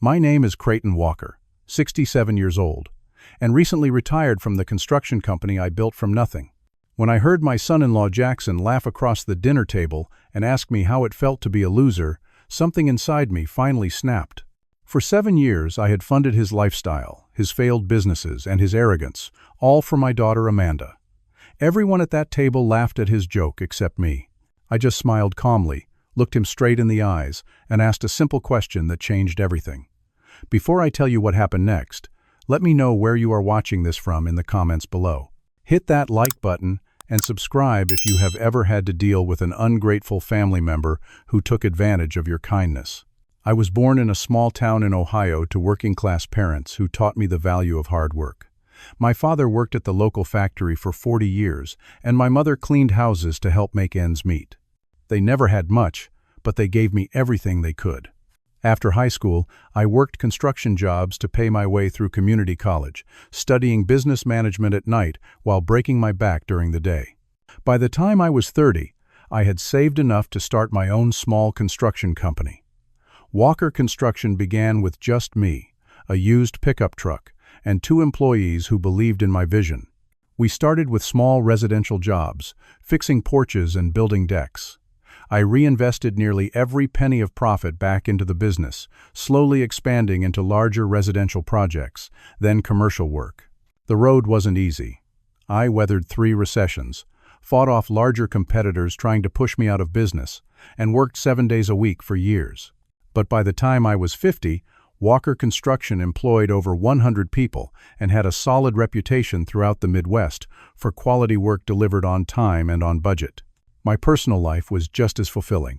My name is Creighton Walker, 67 years old, and recently retired from the construction company I built from nothing. When I heard my son-in-law Jackson laugh across the dinner table and ask me how it felt to be a loser, something inside me finally snapped. For 7 years, I had funded his lifestyle, his failed businesses, and his arrogance, all for my daughter Amanda. Everyone at that table laughed at his joke except me. I just smiled calmly, looked him straight in the eyes, and asked a simple question that changed everything. Before I tell you what happened next, let me know where you are watching this from in the comments below. Hit that like button and subscribe if you have ever had to deal with an ungrateful family member who took advantage of your kindness. I was born in a small town in Ohio to working-class parents who taught me the value of hard work. My father worked at the local factory for 40 years, and my mother cleaned houses to help make ends meet. They never had much, but they gave me everything they could. After high school, I worked construction jobs to pay my way through community college, studying business management at night while breaking my back during the day. By the time I was 30, I had saved enough to start my own small construction company. Walker Construction began with just me, a used pickup truck, and 2 employees who believed in my vision. We started with small residential jobs, fixing porches and building decks. I reinvested nearly every penny of profit back into the business, slowly expanding into larger residential projects, then commercial work. The road wasn't easy. I weathered 3 recessions, fought off larger competitors trying to push me out of business, and worked 7 days a week for years. But by the time I was 50, Walker Construction employed over 100 people and had a solid reputation throughout the Midwest for quality work delivered on time and on budget. My personal life was just as fulfilling.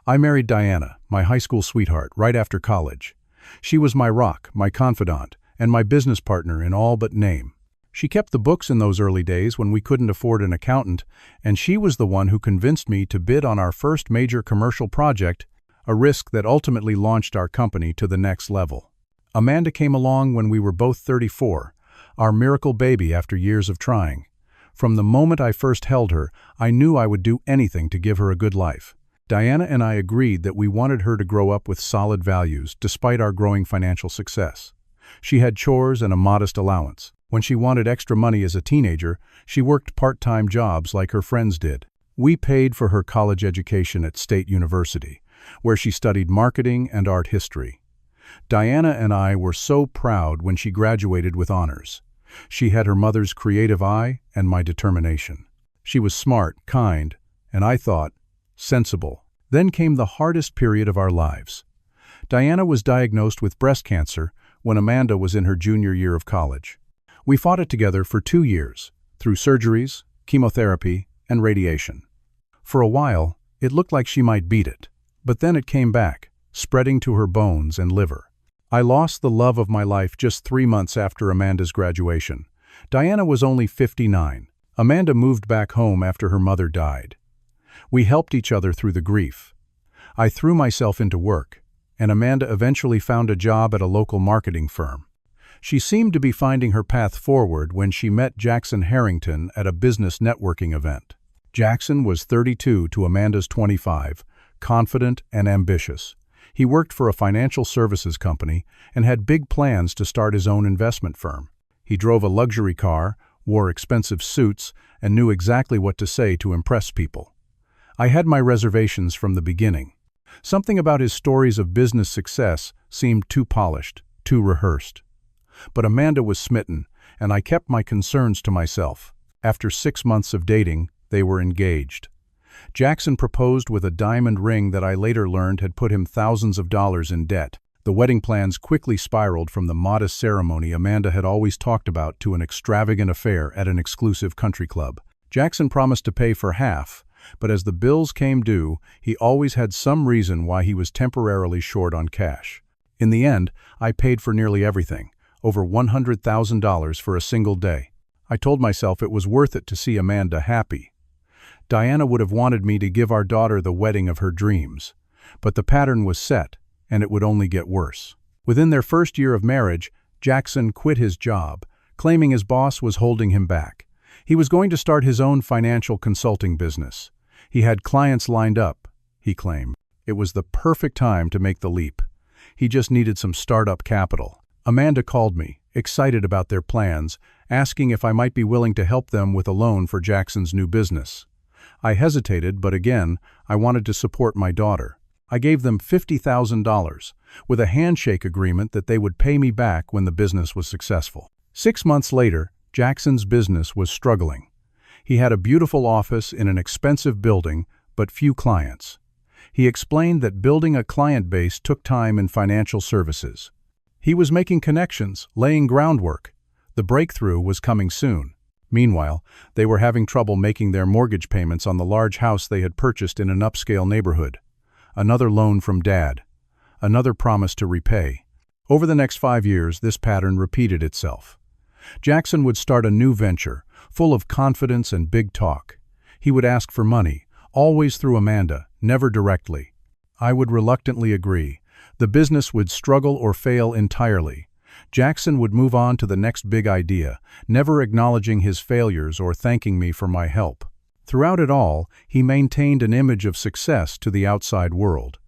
I married Diana, my high school sweetheart, right after college. She was my rock, my confidant, and my business partner in all but name. She kept the books in those early days when we couldn't afford an accountant, and she was the one who convinced me to bid on our first major commercial project, a risk that ultimately launched our company to the next level. Amanda came along when we were both 34, our miracle baby after years of trying. From the moment I first held her, I knew I would do anything to give her a good life. Diana and I agreed that we wanted her to grow up with solid values, despite our growing financial success. She had chores and a modest allowance. When she wanted extra money as a teenager, she worked part-time jobs like her friends did. We paid for her college education at State University, where she studied marketing and art history. Diana and I were so proud when she graduated with honors. She had her mother's creative eye and my determination. She was smart, kind, and I thought, sensible. Then came the hardest period of our lives. Diana was diagnosed with breast cancer when Amanda was in her junior year of college. We fought it together for 2 years, through surgeries, chemotherapy, and radiation. For a while, it looked like she might beat it. But then it came back, spreading to her bones and liver. I lost the love of my life just 3 months after Amanda's graduation. Diana was only 59. Amanda moved back home after her mother died. We helped each other through the grief. I threw myself into work, and Amanda eventually found a job at a local marketing firm. She seemed to be finding her path forward when she met Jackson Harrington at a business networking event. Jackson was 32 to Amanda's 25, confident and ambitious. He worked for a financial services company and had big plans to start his own investment firm. He drove a luxury car, wore expensive suits, and knew exactly what to say to impress people. I had my reservations from the beginning. Something about his stories of business success seemed too polished, too rehearsed. But Amanda was smitten, and I kept my concerns to myself. After 6 months of dating, they were engaged. Jackson proposed with a diamond ring that I later learned had put him thousands of dollars in debt. The wedding plans quickly spiraled from the modest ceremony Amanda had always talked about to an extravagant affair at an exclusive country club. Jackson promised to pay for half, but as the bills came due, he always had some reason why he was temporarily short on cash. In the end, I paid for nearly everything, over $100,000 for a single day. I told myself it was worth it to see Amanda happy. Diana would have wanted me to give our daughter the wedding of her dreams, but the pattern was set, and it would only get worse. Within their first year of marriage, Jackson quit his job, claiming his boss was holding him back. He was going to start his own financial consulting business. He had clients lined up, he claimed. It was the perfect time to make the leap. He just needed some startup capital. Amanda called me, excited about their plans, asking if I might be willing to help them with a loan for Jackson's new business. I hesitated, but again, I wanted to support my daughter. I gave them $50,000, with a handshake agreement that they would pay me back when the business was successful. 6 months later, Jackson's business was struggling. He had a beautiful office in an expensive building, but few clients. He explained that building a client base took time in financial services. He was making connections, laying groundwork. The breakthrough was coming soon. Meanwhile, they were having trouble making their mortgage payments on the large house they had purchased in an upscale neighborhood. Another loan from Dad. Another promise to repay. Over the next 5 years, this pattern repeated itself. Jackson would start a new venture, full of confidence and big talk. He would ask for money, always through Amanda, never directly. I would reluctantly agree. The business would struggle or fail entirely. Jackson would move on to the next big idea, never acknowledging his failures or thanking me for my help. Throughout it all, he maintained an image of success to the outside world.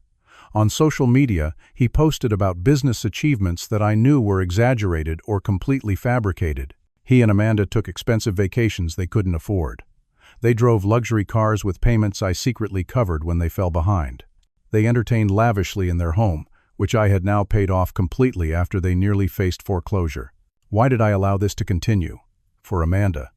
On social media, he posted about business achievements that I knew were exaggerated or completely fabricated. He and Amanda took expensive vacations they couldn't afford. They drove luxury cars with payments I secretly covered when they fell behind. They entertained lavishly in their home, which I had now paid off completely after they nearly faced foreclosure. Why did I allow this to continue? For Amanda.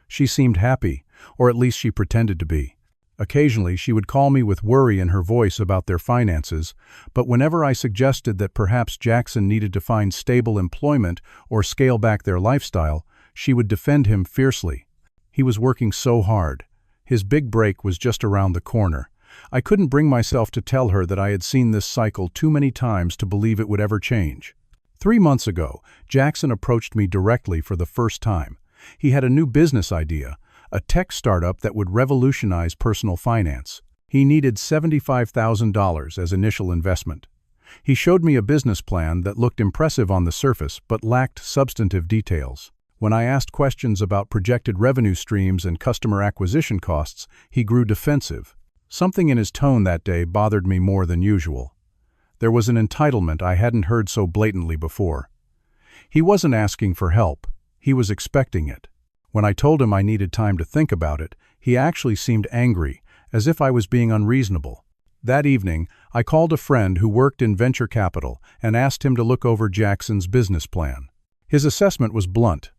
She seemed happy, or at least she pretended to be. Occasionally, she would call me with worry in her voice about their finances, but whenever I suggested that perhaps Jackson needed to find stable employment or scale back their lifestyle, she would defend him fiercely. He was working so hard. His big break was just around the corner. I couldn't bring myself to tell her that I had seen this cycle too many times to believe it would ever change. 3 months ago, Jackson approached me directly for the first time. He had a new business idea, a tech startup that would revolutionize personal finance. He needed $75,000 as initial investment. He showed me a business plan that looked impressive on the surface but lacked substantive details. When I asked questions about projected revenue streams and customer acquisition costs, he grew defensive. Something in his tone that day bothered me more than usual. There was an entitlement I hadn't heard so blatantly before. He wasn't asking for help. He was expecting it. When I told him I needed time to think about it, he actually seemed angry, as if I was being unreasonable. That evening, I called a friend who worked in venture capital and asked him to look over Jackson's business plan. His assessment was blunt.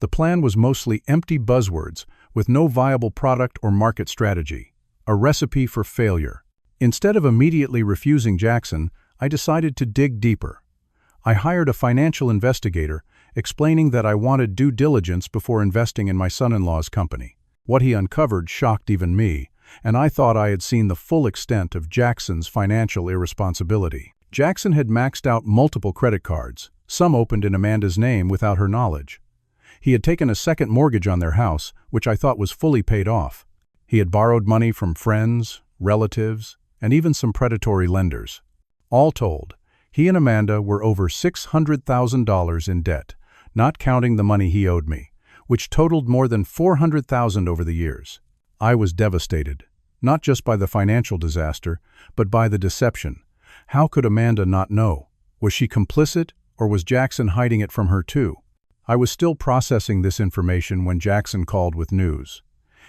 The plan was mostly empty buzzwords, with no viable product or market strategy. A recipe for failure. Instead of immediately refusing Jackson, I decided to dig deeper. I hired a financial investigator, explaining that I wanted due diligence before investing in my son-in-law's company. What he uncovered shocked even me, and I thought I had seen the full extent of Jackson's financial irresponsibility. Jackson had maxed out multiple credit cards, some opened in Amanda's name without her knowledge. He had taken a second mortgage on their house, which I thought was fully paid off. He had borrowed money from friends, relatives, and even some predatory lenders. All told, he and Amanda were over $600,000 in debt, not counting the money he owed me, which totaled more than $400,000 over the years. I was devastated, not just by the financial disaster, but by the deception. How could Amanda not know? Was she complicit, or was Jackson hiding it from her too? I was still processing this information when Jackson called with news.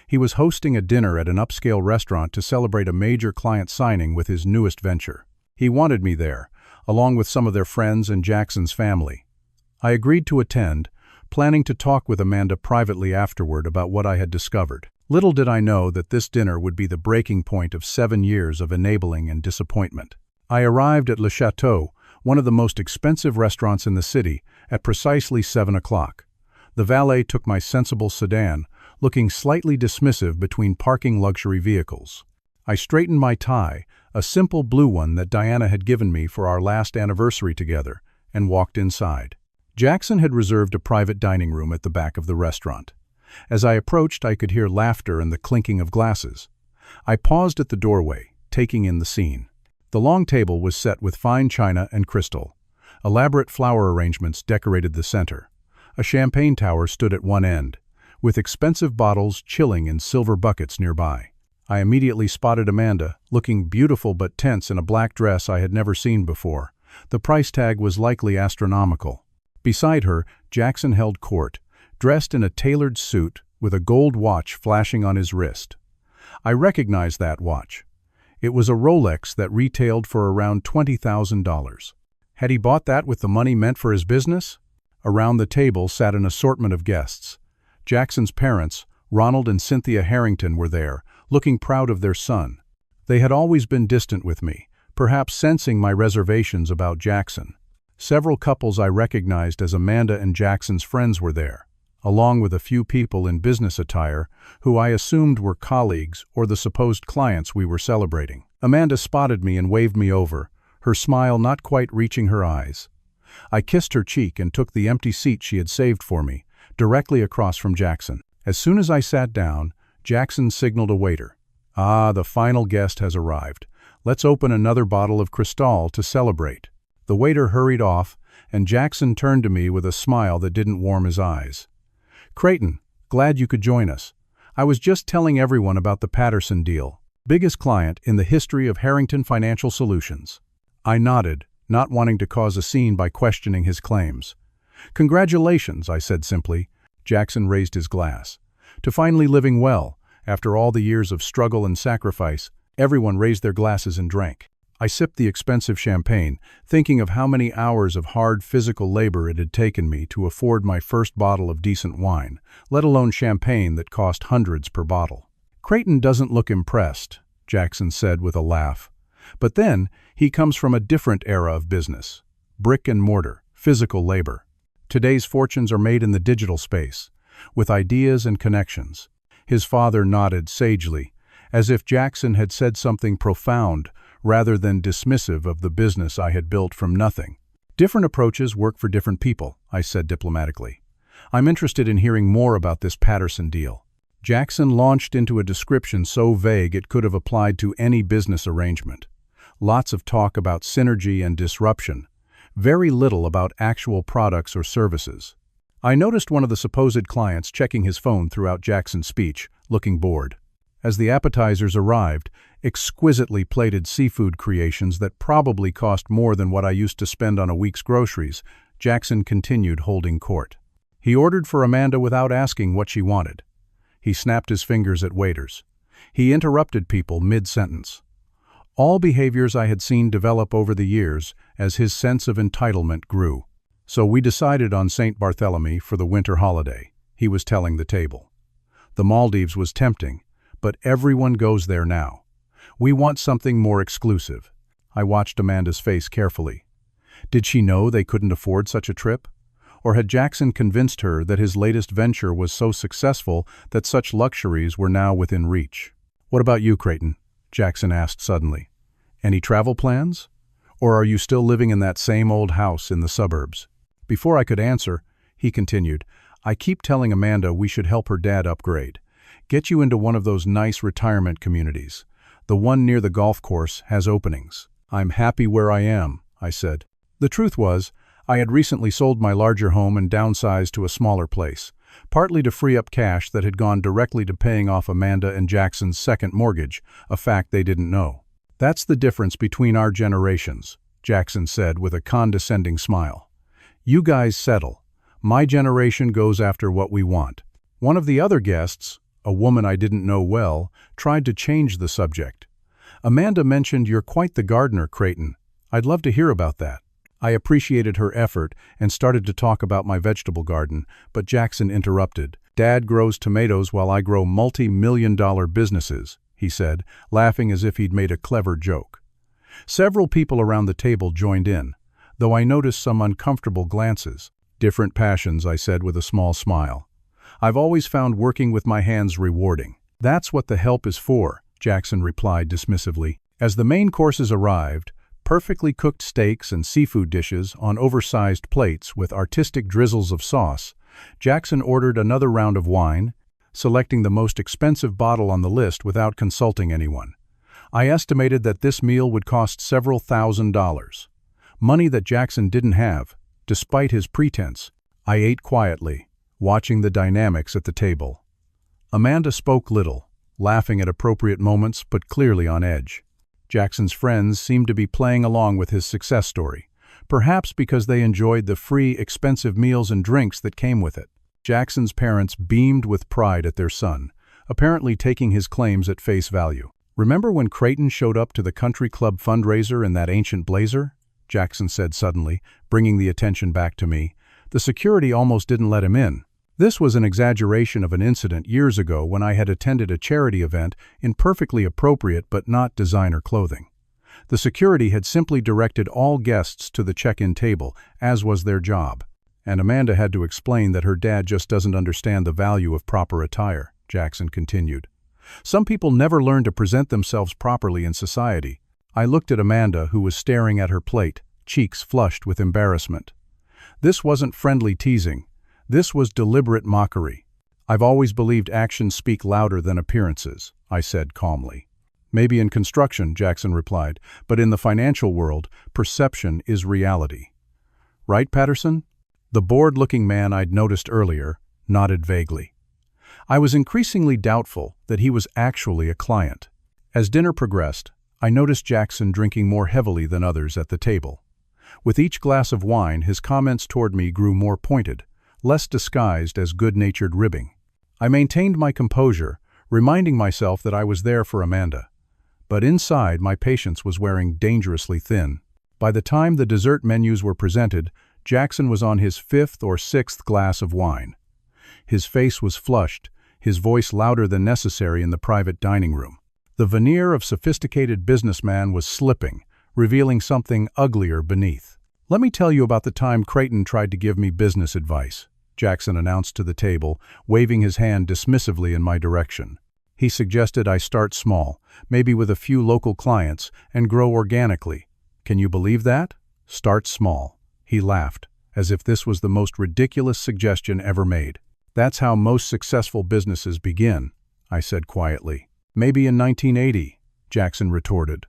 He was hosting a dinner at an upscale restaurant to celebrate a major client signing with his newest venture. He wanted me there, along with some of their friends and Jackson's family. I agreed to attend, planning to talk with Amanda privately afterward about what I had discovered. Little did I know that this dinner would be the breaking point of 7 years of enabling and disappointment. I arrived at Le Chateau, one of the most expensive restaurants in the city, at precisely 7 o'clock. The valet took my sensible sedan, looking slightly dismissive between parking luxury vehicles. I straightened my tie, a simple blue one that Diana had given me for our last anniversary together, and walked inside. Jackson had reserved a private dining room at the back of the restaurant. As I approached, I could hear laughter and the clinking of glasses. I paused at the doorway, taking in the scene. The long table was set with fine china and crystal. Elaborate flower arrangements decorated the center. A champagne tower stood at one end, with expensive bottles chilling in silver buckets nearby. I immediately spotted Amanda, looking beautiful but tense in a black dress I had never seen before. The price tag was likely astronomical. Beside her, Jackson held court, dressed in a tailored suit with a gold watch flashing on his wrist. I recognized that watch. It was a Rolex that retailed for around $20,000. Had he bought that with the money meant for his business? Around the table sat an assortment of guests. Jackson's parents, Ronald and Cynthia Harrington, were there, looking proud of their son. They had always been distant with me, perhaps sensing my reservations about Jackson. Several couples I recognized as Amanda and Jackson's friends were there, along with a few people in business attire who I assumed were colleagues or the supposed clients we were celebrating. Amanda spotted me and waved me over, her smile not quite reaching her eyes. I kissed her cheek and took the empty seat she had saved for me, directly across from Jackson. As soon as I sat down, Jackson signaled a waiter. "Ah, the final guest has arrived. Let's open another bottle of Cristal to celebrate." The waiter hurried off, and Jackson turned to me with a smile that didn't warm his eyes. "Creighton, glad you could join us. I was just telling everyone about the Patterson deal. Biggest client in the history of Harrington Financial Solutions." I nodded, not wanting to cause a scene by questioning his claims. "Congratulations," I said simply. Jackson raised his glass. "To finally living well, after all the years of struggle and sacrifice." Everyone raised their glasses and drank. I sipped the expensive champagne, thinking of how many hours of hard physical labor it had taken me to afford my first bottle of decent wine, let alone champagne that cost hundreds per bottle. "Creighton doesn't look impressed," Jackson said with a laugh. "But then, he comes from a different era of business. Brick and mortar, physical labor. Today's fortunes are made in the digital space, with ideas and connections." His father nodded sagely, as if Jackson had said something profound rather than dismissive of the business I had built from nothing. "Different approaches work for different people," I said diplomatically. "I'm interested in hearing more about this Patterson deal." Jackson launched into a description so vague it could have applied to any business arrangement. Lots of talk about synergy and disruption, very little about actual products or services. I noticed one of the supposed clients checking his phone throughout Jackson's speech, looking bored. As the appetizers arrived, exquisitely plated seafood creations that probably cost more than what I used to spend on a week's groceries, Jackson continued holding court. He ordered for Amanda without asking what she wanted. He snapped his fingers at waiters. He interrupted people mid-sentence. All behaviors I had seen develop over the years as his sense of entitlement grew. "So we decided on St. Barthélemy for the winter holiday," he was telling the table. "The Maldives was tempting, but everyone goes there now. We want something more exclusive." I watched Amanda's face carefully. Did she know they couldn't afford such a trip? Or had Jackson convinced her that his latest venture was so successful that such luxuries were now within reach? "What about you, Creighton?" Jackson asked suddenly. "Any travel plans? Or are you still living in that same old house in the suburbs?" Before I could answer, he continued, "I keep telling Amanda we should help her dad upgrade. Get you into one of those nice retirement communities. The one near the golf course has openings." "I'm happy where I am," I said. The truth was, I had recently sold my larger home and downsized to a smaller place, partly to free up cash that had gone directly to paying off Amanda and Jackson's second mortgage, a fact they didn't know. "That's the difference between our generations," Jackson said with a condescending smile. "You guys settle. My generation goes after what we want." One of the other guests, a woman I didn't know well, tried to change the subject. "Amanda mentioned you're quite the gardener, Creighton. I'd love to hear about that." I appreciated her effort and started to talk about my vegetable garden, but Jackson interrupted. "Dad grows tomatoes while I grow multi-million-dollar businesses," he said, laughing as if he'd made a clever joke. Several people around the table joined in, though I noticed some uncomfortable glances. "Different passions," I said with a small smile. "I've always found working with my hands rewarding." "That's what the help is for," Jackson replied dismissively. As the main courses arrived, perfectly cooked steaks and seafood dishes on oversized plates with artistic drizzles of sauce, Jackson ordered another round of wine, selecting the most expensive bottle on the list without consulting anyone. I estimated that this meal would cost several $1,000s. Money that Jackson didn't have, despite his pretense. I ate quietly, watching the dynamics at the table. Amanda spoke little, laughing at appropriate moments but clearly on edge. Jackson's friends seemed to be playing along with his success story, perhaps because they enjoyed the free, expensive meals and drinks that came with it. Jackson's parents beamed with pride at their son, apparently taking his claims at face value. "Remember when Creighton showed up to the country club fundraiser in that ancient blazer?" Jackson said suddenly, bringing the attention back to me. "The security almost didn't let him in." This was an exaggeration of an incident years ago when I had attended a charity event in perfectly appropriate but not designer clothing. The security had simply directed all guests to the check-in table, as was their job. And Amanda had to explain that her dad just doesn't understand the value of proper attire, Jackson continued. "Some people never learn to present themselves properly in society." I looked at Amanda, who was staring at her plate, cheeks flushed with embarrassment. This wasn't friendly teasing. This was deliberate mockery. "I've always believed actions speak louder than appearances," I said calmly. "Maybe in construction," Jackson replied, "but in the financial world, perception is reality." "Right, Patterson?" The bored-looking man I'd noticed earlier nodded vaguely. I was increasingly doubtful that he was actually a client. As dinner progressed, I noticed Jackson drinking more heavily than others at the table. With each glass of wine, his comments toward me grew more pointed, less disguised as good-natured ribbing. I maintained my composure, reminding myself that I was there for Amanda. But inside, my patience was wearing dangerously thin. By the time the dessert menus were presented, Jackson was on his fifth or sixth glass of wine. His face was flushed, his voice louder than necessary in the private dining room. The veneer of sophisticated businessman was slipping, revealing something uglier beneath. "Let me tell you about the time Creighton tried to give me business advice," Jackson announced to the table, waving his hand dismissively in my direction. "He suggested I start small, maybe with a few local clients, and grow organically. Can you believe that? Start small." He laughed, as if this was the most ridiculous suggestion ever made. "That's how most successful businesses begin," I said quietly. "Maybe in 1980, Jackson retorted.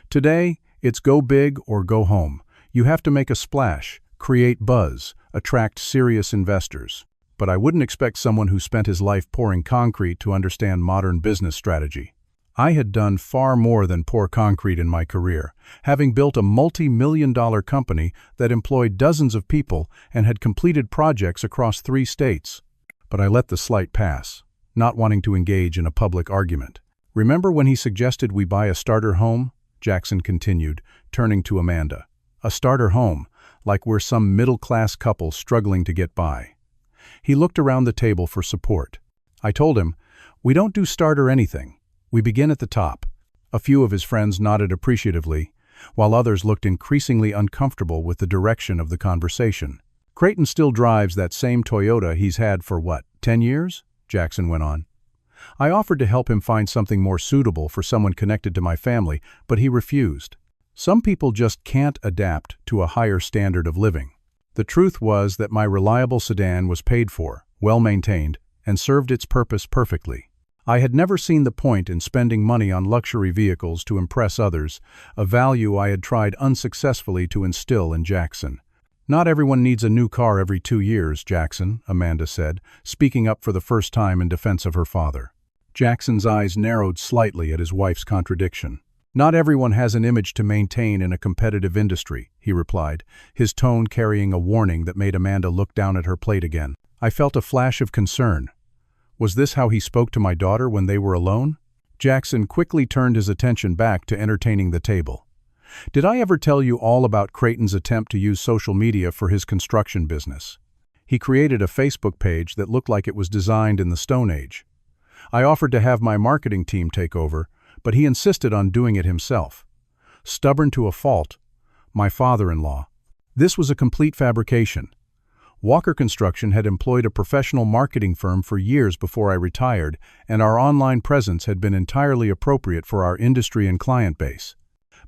"Today, it's go big or go home. You have to make a splash, create buzz, attract serious investors." But I wouldn't expect someone who spent his life pouring concrete to understand modern business strategy. I had done far more than pour concrete in my career, having built a multi-million-dollar company that employed dozens of people and had completed projects across 3 states. But I let the slight pass, not wanting to engage in a public argument. "Remember when he suggested we buy a starter home?" Jackson continued, turning to Amanda. "A starter home, like we're some middle-class couple struggling to get by." He looked around the table for support. I told him, "We don't do starter anything. We begin at the top." A few of his friends nodded appreciatively, while others looked increasingly uncomfortable with the direction of the conversation. "Creighton still drives that same Toyota he's had for, 10 years?" Jackson went on. I offered to help him find something more suitable for someone connected to my family, but he refused. Some people just can't adapt to a higher standard of living. The truth was that my reliable sedan was paid for, well-maintained, and served its purpose perfectly. I had never seen the point in spending money on luxury vehicles to impress others, a value I had tried unsuccessfully to instill in Jackson. "Not everyone needs a new car every 2 years, Jackson," Amanda said, speaking up for the first time in defense of her father. Jackson's eyes narrowed slightly at his wife's contradiction. "Not everyone has an image to maintain in a competitive industry," he replied, his tone carrying a warning that made Amanda look down at her plate again. I felt a flash of concern. Was this how he spoke to my daughter when they were alone? Jackson quickly turned his attention back to entertaining the table. "Did I ever tell you all about Creighton's attempt to use social media for his construction business? He created a Facebook page that looked like it was designed in the Stone Age. I offered to have my marketing team take over, but he insisted on doing it himself. Stubborn to a fault, my father-in-law. This was a complete fabrication. Walker Construction had employed a professional marketing firm for years before I retired, and our online presence had been entirely appropriate for our industry and client base.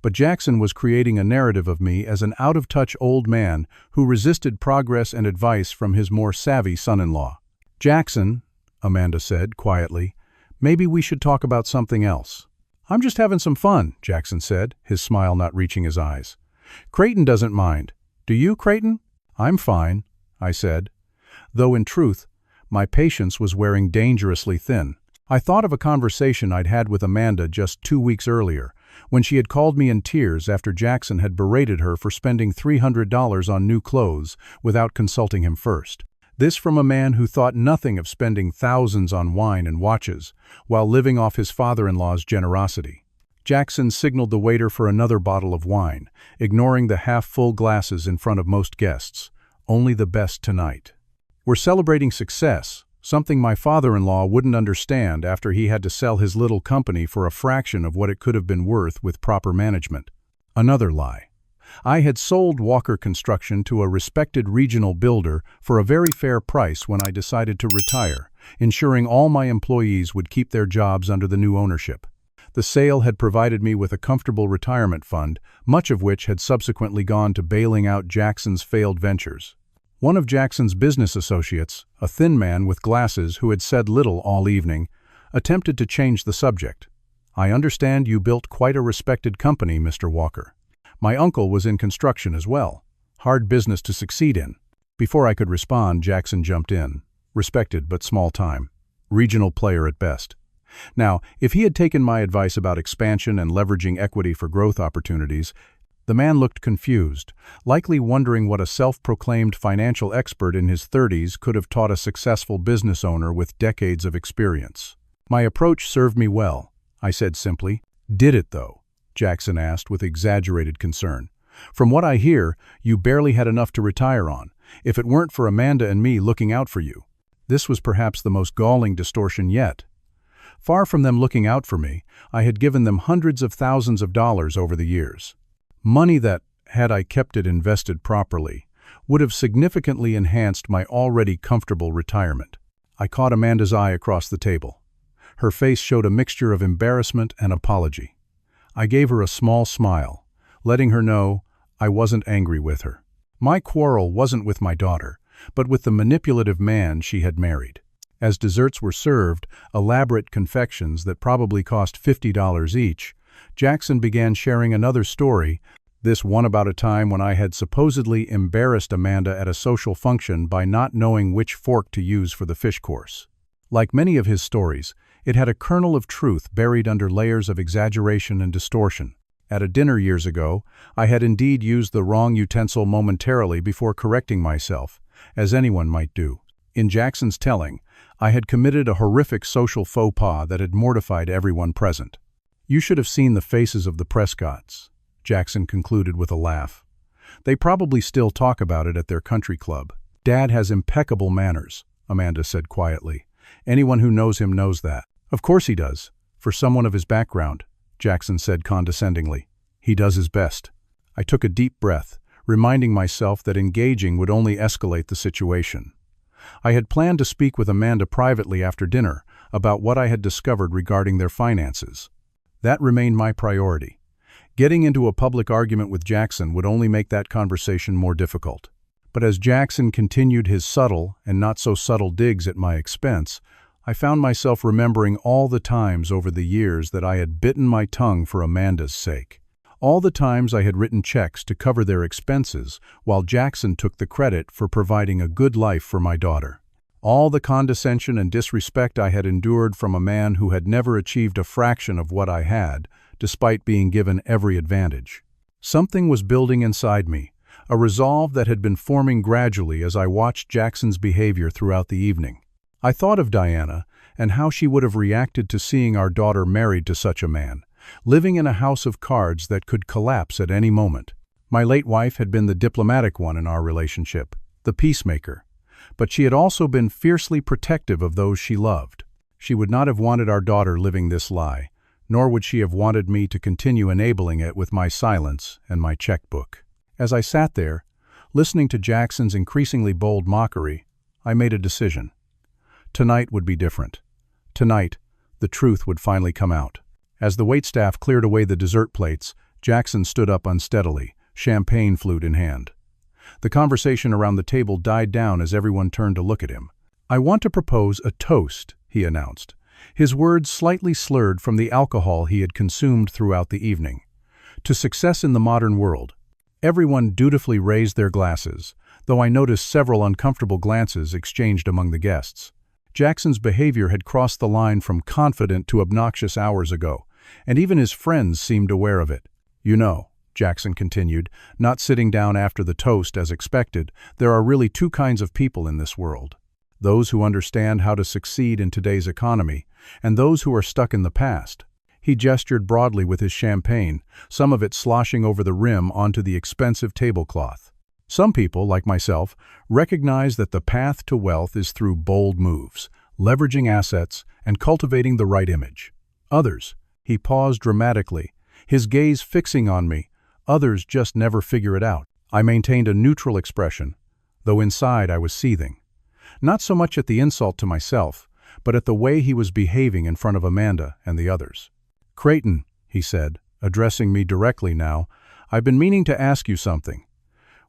But Jackson was creating a narrative of me as an out-of-touch old man who resisted progress and advice from his more savvy son-in-law. "Jackson," Amanda said quietly, "maybe we should talk about something else." "I'm just having some fun," Jackson said, his smile not reaching his eyes. "Creighton doesn't mind. Do you, Creighton?" "I'm fine," I said, though in truth, my patience was wearing dangerously thin. I thought of a conversation I'd had with Amanda just 2 weeks earlier, when she had called me in tears after Jackson had berated her for spending $300 on new clothes without consulting him first. This from a man who thought nothing of spending thousands on wine and watches while living off his father-in-law's generosity. Jackson signaled the waiter for another bottle of wine, ignoring the half-full glasses in front of most guests. Only the best tonight. We're celebrating success, something my father-in-law wouldn't understand after he had to sell his little company for a fraction of what it could have been worth with proper management. Another lie. I had sold Walker Construction to a respected regional builder for a very fair price when I decided to retire, ensuring all my employees would keep their jobs under the new ownership. The sale had provided me with a comfortable retirement fund, much of which had subsequently gone to bailing out Jackson's failed ventures. One of Jackson's business associates, a thin man with glasses who had said little all evening, attempted to change the subject. "I understand you built quite a respected company, Mr. Walker. My uncle was in construction as well. Hard business to succeed in." Before I could respond, Jackson jumped in. Respected but small time. Regional player at best. Now, if he had taken my advice about expansion and leveraging equity for growth opportunities, the man looked confused, likely wondering what a self-proclaimed financial expert in his 30s could have taught a successful business owner with decades of experience. My approach served me well, I said simply. "Did it, though?" Jackson asked with exaggerated concern. "From what I hear, you barely had enough to retire on, if it weren't for Amanda and me looking out for you." This was perhaps the most galling distortion yet. Far from them looking out for me, I had given them hundreds of thousands of dollars over the years. Money that, had I kept it invested properly, would have significantly enhanced my already comfortable retirement. I caught Amanda's eye across the table. Her face showed a mixture of embarrassment and apology. I gave her a small smile, letting her know I wasn't angry with her. My quarrel wasn't with my daughter, but with the manipulative man she had married. As desserts were served, elaborate confections that probably cost $50 each, Jackson began sharing another story, this one about a time when I had supposedly embarrassed Amanda at a social function by not knowing which fork to use for the fish course. Like many of his stories, it had a kernel of truth buried under layers of exaggeration and distortion. At a dinner years ago, I had indeed used the wrong utensil momentarily before correcting myself, as anyone might do. In Jackson's telling, I had committed a horrific social faux pas that had mortified everyone present. "You should have seen the faces of the Prescotts," Jackson concluded with a laugh. "They probably still talk about it at their country club." "Dad has impeccable manners," Amanda said quietly. "Anyone who knows him knows that." "Of course he does, for someone of his background," Jackson said condescendingly. "He does his best." I took a deep breath, reminding myself that engaging would only escalate the situation. I had planned to speak with Amanda privately after dinner about what I had discovered regarding their finances. That remained my priority. Getting into a public argument with Jackson would only make that conversation more difficult. But as Jackson continued his subtle and not so subtle digs at my expense, I found myself remembering all the times over the years that I had bitten my tongue for Amanda's sake. All the times I had written checks to cover their expenses, while Jackson took the credit for providing a good life for my daughter. All the condescension and disrespect I had endured from a man who had never achieved a fraction of what I had, despite being given every advantage. Something was building inside me, a resolve that had been forming gradually as I watched Jackson's behavior throughout the evening. I thought of Diana and how she would have reacted to seeing our daughter married to such a man, living in a house of cards that could collapse at any moment. My late wife had been the diplomatic one in our relationship, the peacemaker, but she had also been fiercely protective of those she loved. She would not have wanted our daughter living this lie, nor would she have wanted me to continue enabling it with my silence and my checkbook. As I sat there, listening to Jackson's increasingly bold mockery, I made a decision. Tonight would be different. Tonight, the truth would finally come out. As the waitstaff cleared away the dessert plates, Jackson stood up unsteadily, champagne flute in hand. The conversation around the table died down as everyone turned to look at him. "I want to propose a toast," he announced, his words slightly slurred from the alcohol he had consumed throughout the evening. "To success in the modern world." Everyone dutifully raised their glasses, though I noticed several uncomfortable glances exchanged among the guests. Jackson's behavior had crossed the line from confident to obnoxious hours ago, and even his friends seemed aware of it. "You know," Jackson continued, not sitting down after the toast as expected, "there are really two kinds of people in this world. Those who understand how to succeed in today's economy, and those who are stuck in the past." He gestured broadly with his champagne, some of it sloshing over the rim onto the expensive tablecloth. "Some people, like myself, recognize that the path to wealth is through bold moves, leveraging assets, and cultivating the right image. Others," he paused dramatically, his gaze fixing on me, "others just never figure it out." I maintained a neutral expression, though inside I was seething. Not so much at the insult to myself, but at the way he was behaving in front of Amanda and the others. "Creighton," he said, addressing me directly now, "I've been meaning to ask you something.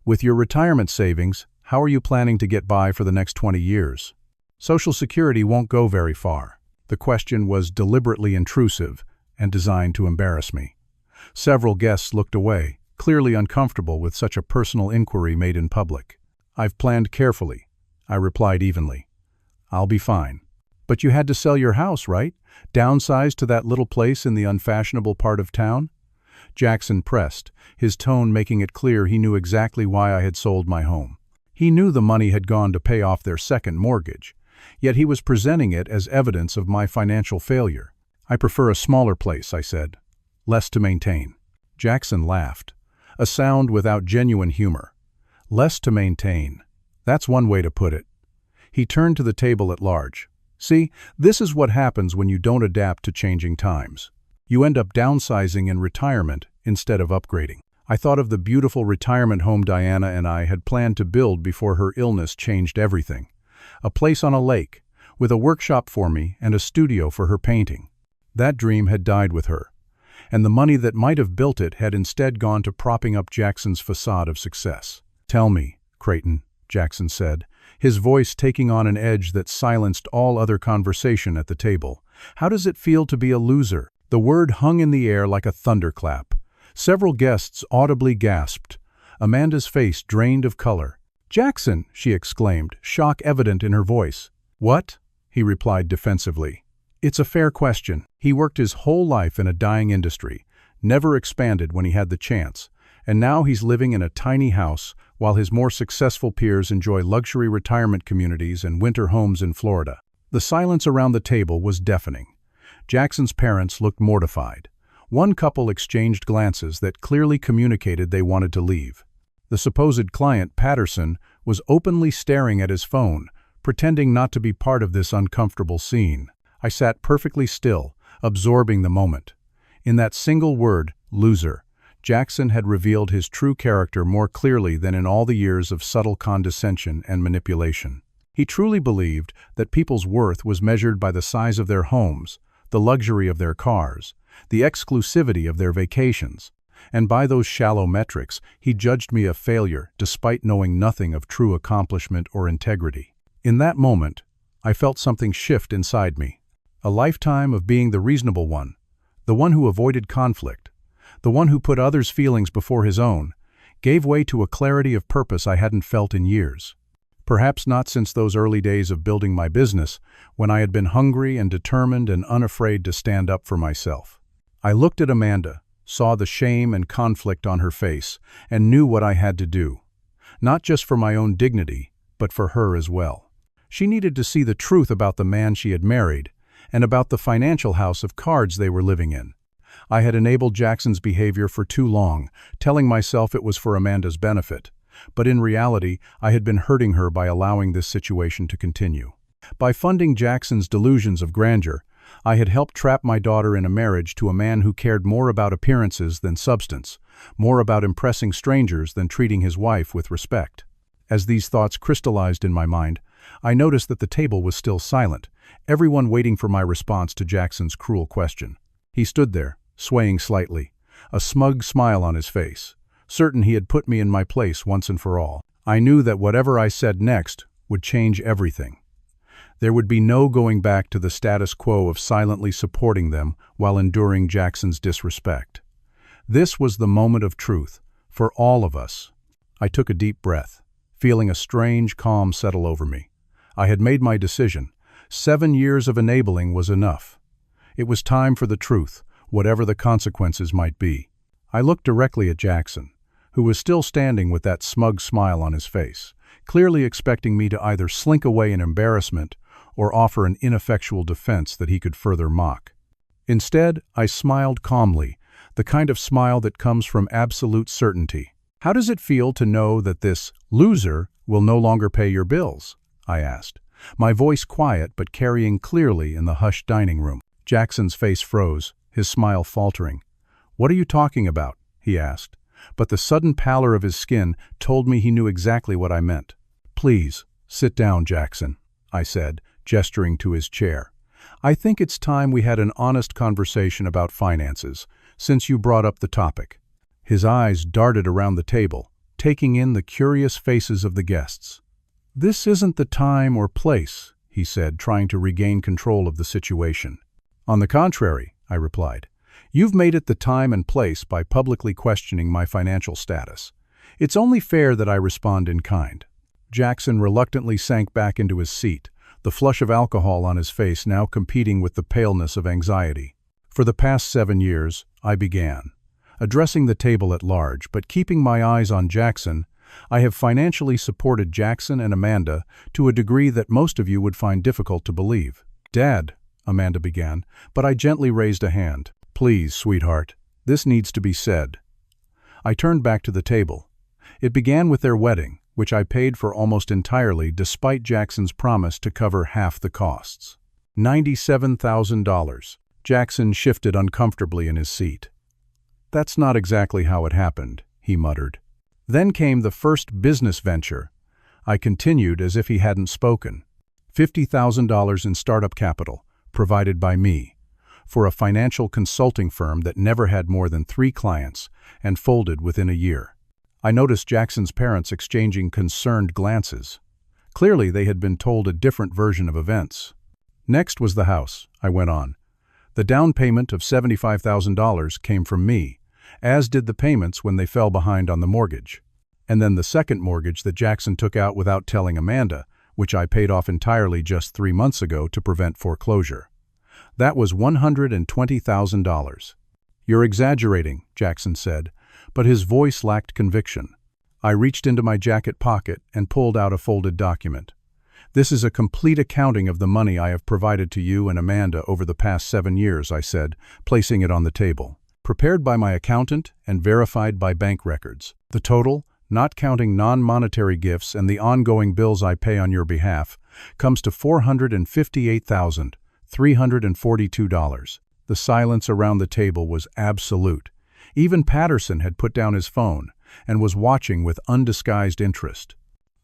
With your retirement savings, how are you planning to get by for the next 20 years? Social Security won't go very far." The question was deliberately intrusive and designed to embarrass me. Several guests looked away, clearly uncomfortable with such a personal inquiry made in public. "I've planned carefully," I replied evenly. "I'll be fine." "But you had to sell your house, right? Downsize to that little place in the unfashionable part of town?" Jackson pressed, his tone making it clear he knew exactly why I had sold my home. He knew the money had gone to pay off their second mortgage, yet he was presenting it as evidence of my financial failure. "I prefer a smaller place," I said. "Less to maintain." Jackson laughed, a sound without genuine humor. "Less to maintain. That's one way to put it." He turned to the table at large. "See, this is what happens when you don't adapt to changing times. You end up downsizing in retirement instead of upgrading." I thought of the beautiful retirement home Diana and I had planned to build before her illness changed everything. A place on a lake, with a workshop for me and a studio for her painting. That dream had died with her, and the money that might have built it had instead gone to propping up Jackson's facade of success. "Tell me, Creighton," Jackson said, his voice taking on an edge that silenced all other conversation at the table. "How does it feel to be a loser?" The word hung in the air like a thunderclap. Several guests audibly gasped. Amanda's face drained of color. "Jackson!" she exclaimed, shock evident in her voice. "What?" he replied defensively. "It's a fair question. He worked his whole life in a dying industry, never expanded when he had the chance, and now he's living in a tiny house while his more successful peers enjoy luxury retirement communities and winter homes in Florida." The silence around the table was deafening. Jackson's parents looked mortified. One couple exchanged glances that clearly communicated they wanted to leave. The supposed client, Patterson, was openly staring at his phone, pretending not to be part of this uncomfortable scene. I sat perfectly still, absorbing the moment. In that single word, loser, Jackson had revealed his true character more clearly than in all the years of subtle condescension and manipulation. He truly believed that people's worth was measured by the size of their homes, the luxury of their cars, the exclusivity of their vacations, and by those shallow metrics he judged me a failure despite knowing nothing of true accomplishment or integrity. In that moment, I felt something shift inside me. A lifetime of being the reasonable one, the one who avoided conflict, the one who put others' feelings before his own, gave way to a clarity of purpose I hadn't felt in years. Perhaps not since those early days of building my business, when I had been hungry and determined and unafraid to stand up for myself. I looked at Amanda, saw the shame and conflict on her face, and knew what I had to do. Not just for my own dignity, but for her as well. She needed to see the truth about the man she had married, and about the financial house of cards they were living in. I had enabled Jackson's behavior for too long, telling myself it was for Amanda's benefit. But in reality, I had been hurting her by allowing this situation to continue. By funding Jackson's delusions of grandeur, I had helped trap my daughter in a marriage to a man who cared more about appearances than substance, more about impressing strangers than treating his wife with respect. As these thoughts crystallized in my mind, I noticed that the table was still silent, everyone waiting for my response to Jackson's cruel question. He stood there, swaying slightly, a smug smile on his face, certain he had put me in my place once and for all. I knew that whatever I said next would change everything. There would be no going back to the status quo of silently supporting them while enduring Jackson's disrespect. This was the moment of truth, for all of us. I took a deep breath, feeling a strange calm settle over me. I had made my decision. 7 years of enabling was enough. It was time for the truth, whatever the consequences might be. I looked directly at Jackson, who was still standing with that smug smile on his face, clearly expecting me to either slink away in embarrassment or offer an ineffectual defense that he could further mock. Instead, I smiled calmly, the kind of smile that comes from absolute certainty. "How does it feel to know that this loser will no longer pay your bills?" I asked, my voice quiet but carrying clearly in the hushed dining room. Jackson's face froze, his smile faltering. "What are you talking about?" he asked, but the sudden pallor of his skin told me he knew exactly what I meant. "Please, sit down, Jackson," I said, gesturing to his chair. "I think it's time we had an honest conversation about finances, since you brought up the topic." His eyes darted around the table, taking in the curious faces of the guests. "This isn't the time or place," he said, trying to regain control of the situation. "On the contrary," I replied, "you've made it the time and place by publicly questioning my financial status. It's only fair that I respond in kind." Jackson reluctantly sank back into his seat, the flush of alcohol on his face now competing with the paleness of anxiety. "For the past 7 years," I began, addressing the table at large, but keeping my eyes on Jackson, "I have financially supported Jackson and Amanda to a degree that most of you would find difficult to believe." "Dad," Amanda began, but I gently raised a hand. "Please, sweetheart, this needs to be said." I turned back to the table. It began with their wedding, which I paid for almost entirely despite Jackson's promise to cover half the costs. $97,000. Jackson shifted uncomfortably in his seat. "That's not exactly how it happened," he muttered. "Then came the first business venture," I continued as if he hadn't spoken. $50,000 in startup capital, provided by me, for a financial consulting firm that never had more than 3 clients and folded within a year. I noticed Jackson's parents exchanging concerned glances. Clearly they had been told a different version of events. "Next was the house," I went on. "The down payment of $75,000 came from me, as did the payments when they fell behind on the mortgage. And then the second mortgage that Jackson took out without telling Amanda, which I paid off entirely just 3 months ago to prevent foreclosure. That was $120,000. "You're exaggerating," Jackson said, but his voice lacked conviction. I reached into my jacket pocket and pulled out a folded document. "This is a complete accounting of the money I have provided to you and Amanda over the past 7 years, I said, placing it on the table. "Prepared by my accountant and verified by bank records. The total, not counting non-monetary gifts and the ongoing bills I pay on your behalf, comes to $458,342. The silence around the table was absolute. Even Patterson had put down his phone and was watching with undisguised interest.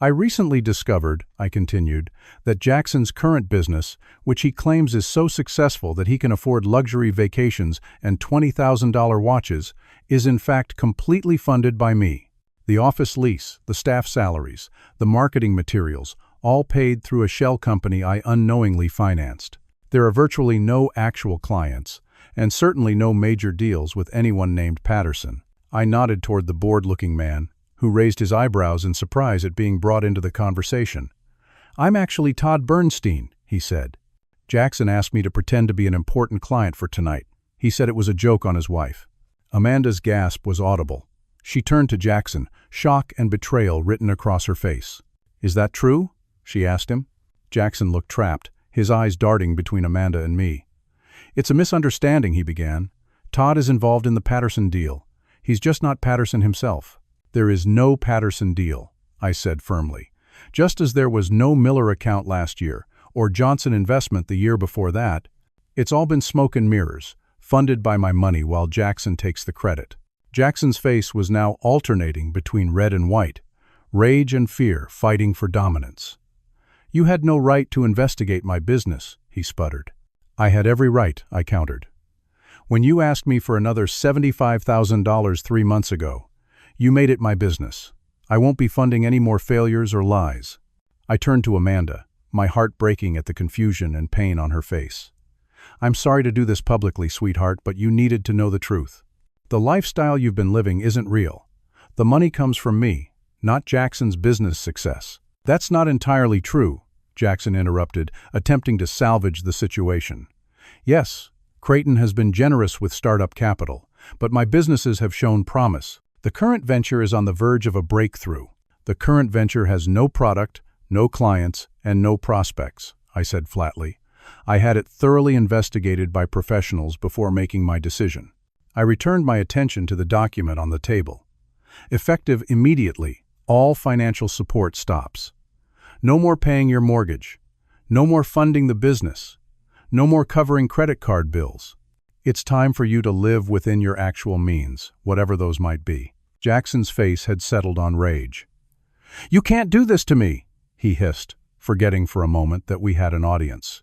"I recently discovered," I continued, "that Jackson's current business, which he claims is so successful that he can afford luxury vacations and $20,000 watches, is in fact completely funded by me. The office lease, the staff salaries, the marketing materials, all paid through a shell company I unknowingly financed. There are virtually no actual clients, and certainly no major deals with anyone named Patterson." I nodded toward the bored-looking man, who raised his eyebrows in surprise at being brought into the conversation. "I'm actually Todd Bernstein," he said. "Jackson asked me to pretend to be an important client for tonight. He said it was a joke on his wife." Amanda's gasp was audible. She turned to Jackson, shock and betrayal written across her face. "Is that true?" she asked him. Jackson looked trapped, his eyes darting between Amanda and me. "It's a misunderstanding," he began. "Todd is involved in the Patterson deal. He's just not Patterson himself." "There is no Patterson deal," I said firmly. "Just as there was no Miller account last year, or Johnson investment the year before that. It's all been smoke and mirrors, funded by my money while Jackson takes the credit." Jackson's face was now alternating between red and white, rage and fear fighting for dominance. "You had no right to investigate my business," he sputtered. "I had every right," I countered. "When you asked me for another $75,000 3 months ago, you made it my business. I won't be funding any more failures or lies." I turned to Amanda, my heart breaking at the confusion and pain on her face. "I'm sorry to do this publicly, sweetheart, but you needed to know the truth. The lifestyle you've been living isn't real. The money comes from me, not Jackson's business success." "That's not entirely true," Jackson interrupted, attempting to salvage the situation. "Yes, Creighton has been generous with startup capital, but my businesses have shown promise. The current venture is on the verge of a breakthrough. The current venture has no product, no clients, and no prospects, I said flatly. I had it thoroughly investigated by professionals before making my decision. I returned my attention to the document on the table. Effective immediately, all financial support stops. No more paying your mortgage. No more funding the business. No more covering credit card bills. It's time for you to live within your actual means, whatever those might be. Jackson's face had settled on rage. "You can't do this to me," he hissed, forgetting for a moment that we had an audience.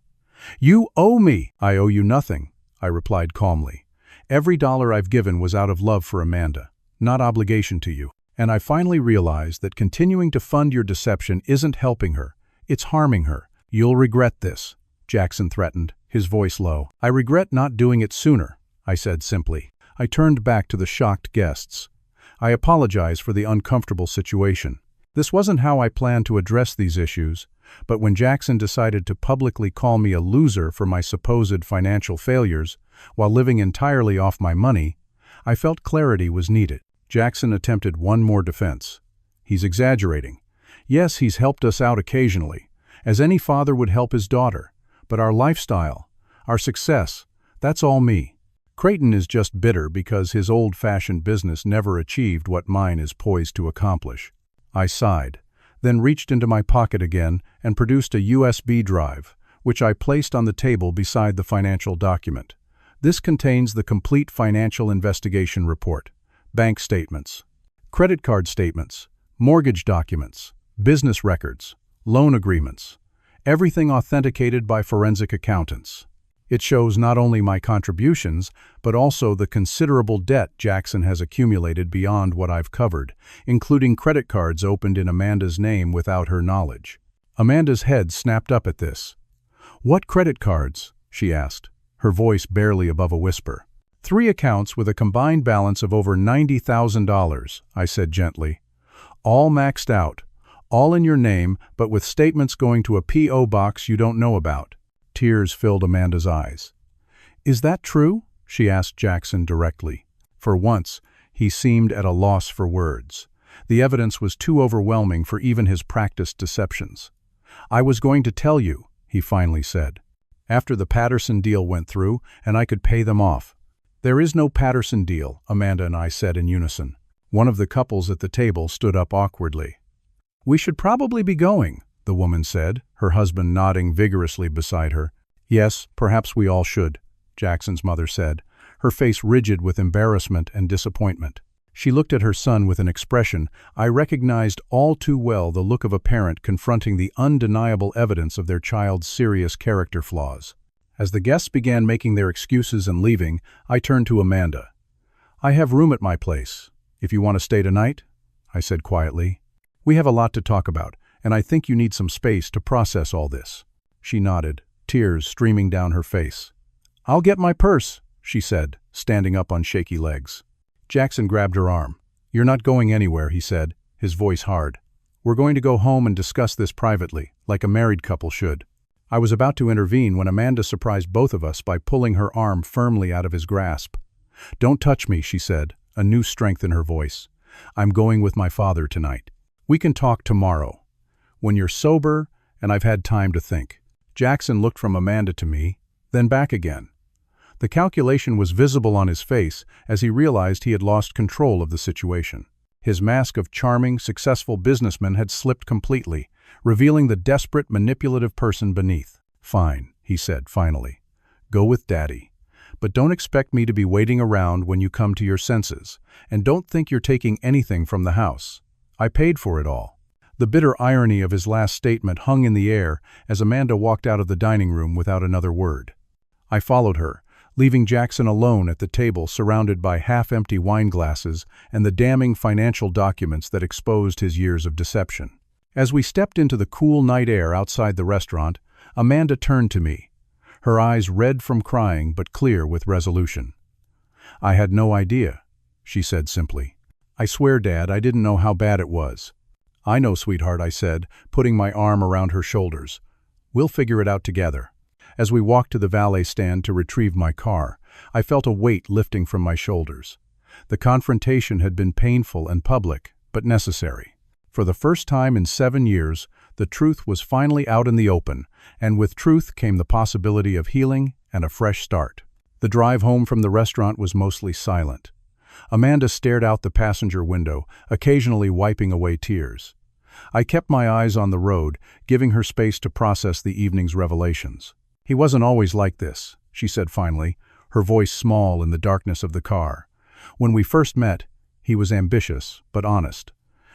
"You owe me." "I owe you nothing," I replied calmly. "Every dollar I've given was out of love for Amanda, not obligation to you. And I finally realized that continuing to fund your deception isn't helping her, it's harming her. You'll regret this," Jackson threatened, his voice low. "I regret not doing it sooner," I said simply. I turned back to the shocked guests. I apologize for the uncomfortable situation. This wasn't how I planned to address these issues, but when Jackson decided to publicly call me a loser for my supposed financial failures, while living entirely off my money, I felt clarity was needed. Jackson attempted one more defense. "He's exaggerating. Yes, he's helped us out occasionally, as any father would help his daughter, but our lifestyle, our success, that's all me. Creighton is just bitter because his old-fashioned business never achieved what mine is poised to accomplish." I sighed, then reached into my pocket again and produced a USB drive, which I placed on the table beside the financial document. This contains the complete financial investigation report, bank statements, credit card statements, mortgage documents, business records, loan agreements, everything authenticated by forensic accountants. It shows not only my contributions, but also the considerable debt Jackson has accumulated beyond what I've covered, including credit cards opened in Amanda's name without her knowledge. Amanda's head snapped up at this. "What credit cards?" she asked, her voice barely above a whisper. "3 accounts with a combined balance of over $90,000, I said gently. "All maxed out, all in your name, but with statements going to a P.O. box you don't know about." Tears filled Amanda's eyes. "Is that true?" she asked Jackson directly. For once, he seemed at a loss for words. The evidence was too overwhelming for even his practiced deceptions. "I was going to tell you," he finally said. "After the Patterson deal went through, and I could pay them off." "There is no Patterson deal," Amanda and I said in unison. One of the couples at the table stood up awkwardly. "We should probably be going," the woman said, her husband nodding vigorously beside her. "Yes, perhaps we all should," Jackson's mother said, her face rigid with embarrassment and disappointment. She looked at her son with an expression I recognized all too well, the look of a parent confronting the undeniable evidence of their child's serious character flaws. As the guests began making their excuses and leaving, I turned to Amanda. "I have room at my place, if you want to stay tonight," I said quietly. "We have a lot to talk about, and I think you need some space to process all this." She nodded, tears streaming down her face. "I'll get my purse," she said, standing up on shaky legs. Jackson grabbed her arm. "You're not going anywhere," he said, his voice hard. "We're going to go home and discuss this privately, like a married couple should." I was about to intervene when Amanda surprised both of us by pulling her arm firmly out of his grasp. "Don't touch me," she said, a new strength in her voice. "I'm going with my father tonight. We can talk tomorrow, when you're sober and I've had time to think." Jackson looked from Amanda to me, then back again. The calculation was visible on his face as he realized he had lost control of the situation. His mask of charming, successful businessman had slipped completely, revealing the desperate, manipulative person beneath. "Fine," he said finally. "Go with Daddy. But don't expect me to be waiting around when you come to your senses, and don't think you're taking anything from the house. I paid for it all." The bitter irony of his last statement hung in the air as Amanda walked out of the dining room without another word. I followed her, leaving Jackson alone at the table surrounded by half-empty wine glasses and the damning financial documents that exposed his years of deception. As we stepped into the cool night air outside the restaurant, Amanda turned to me, her eyes red from crying but clear with resolution. "I had no idea," she said simply. "I swear, Dad, I didn't know how bad it was." "I know, sweetheart," I said, putting my arm around her shoulders. "We'll figure it out together." As we walked to the valet stand to retrieve my car, I felt a weight lifting from my shoulders. The confrontation had been painful and public, but necessary. For the first time in 7 years, the truth was finally out in the open, and with truth came the possibility of healing and a fresh start. The drive home from the restaurant was mostly silent. Amanda stared out the passenger window, occasionally wiping away tears. I kept my eyes on the road, giving her space to process the evening's revelations. "He wasn't always like this," she said finally, her voice small in the darkness of the car. "When we first met, he was ambitious, but honest.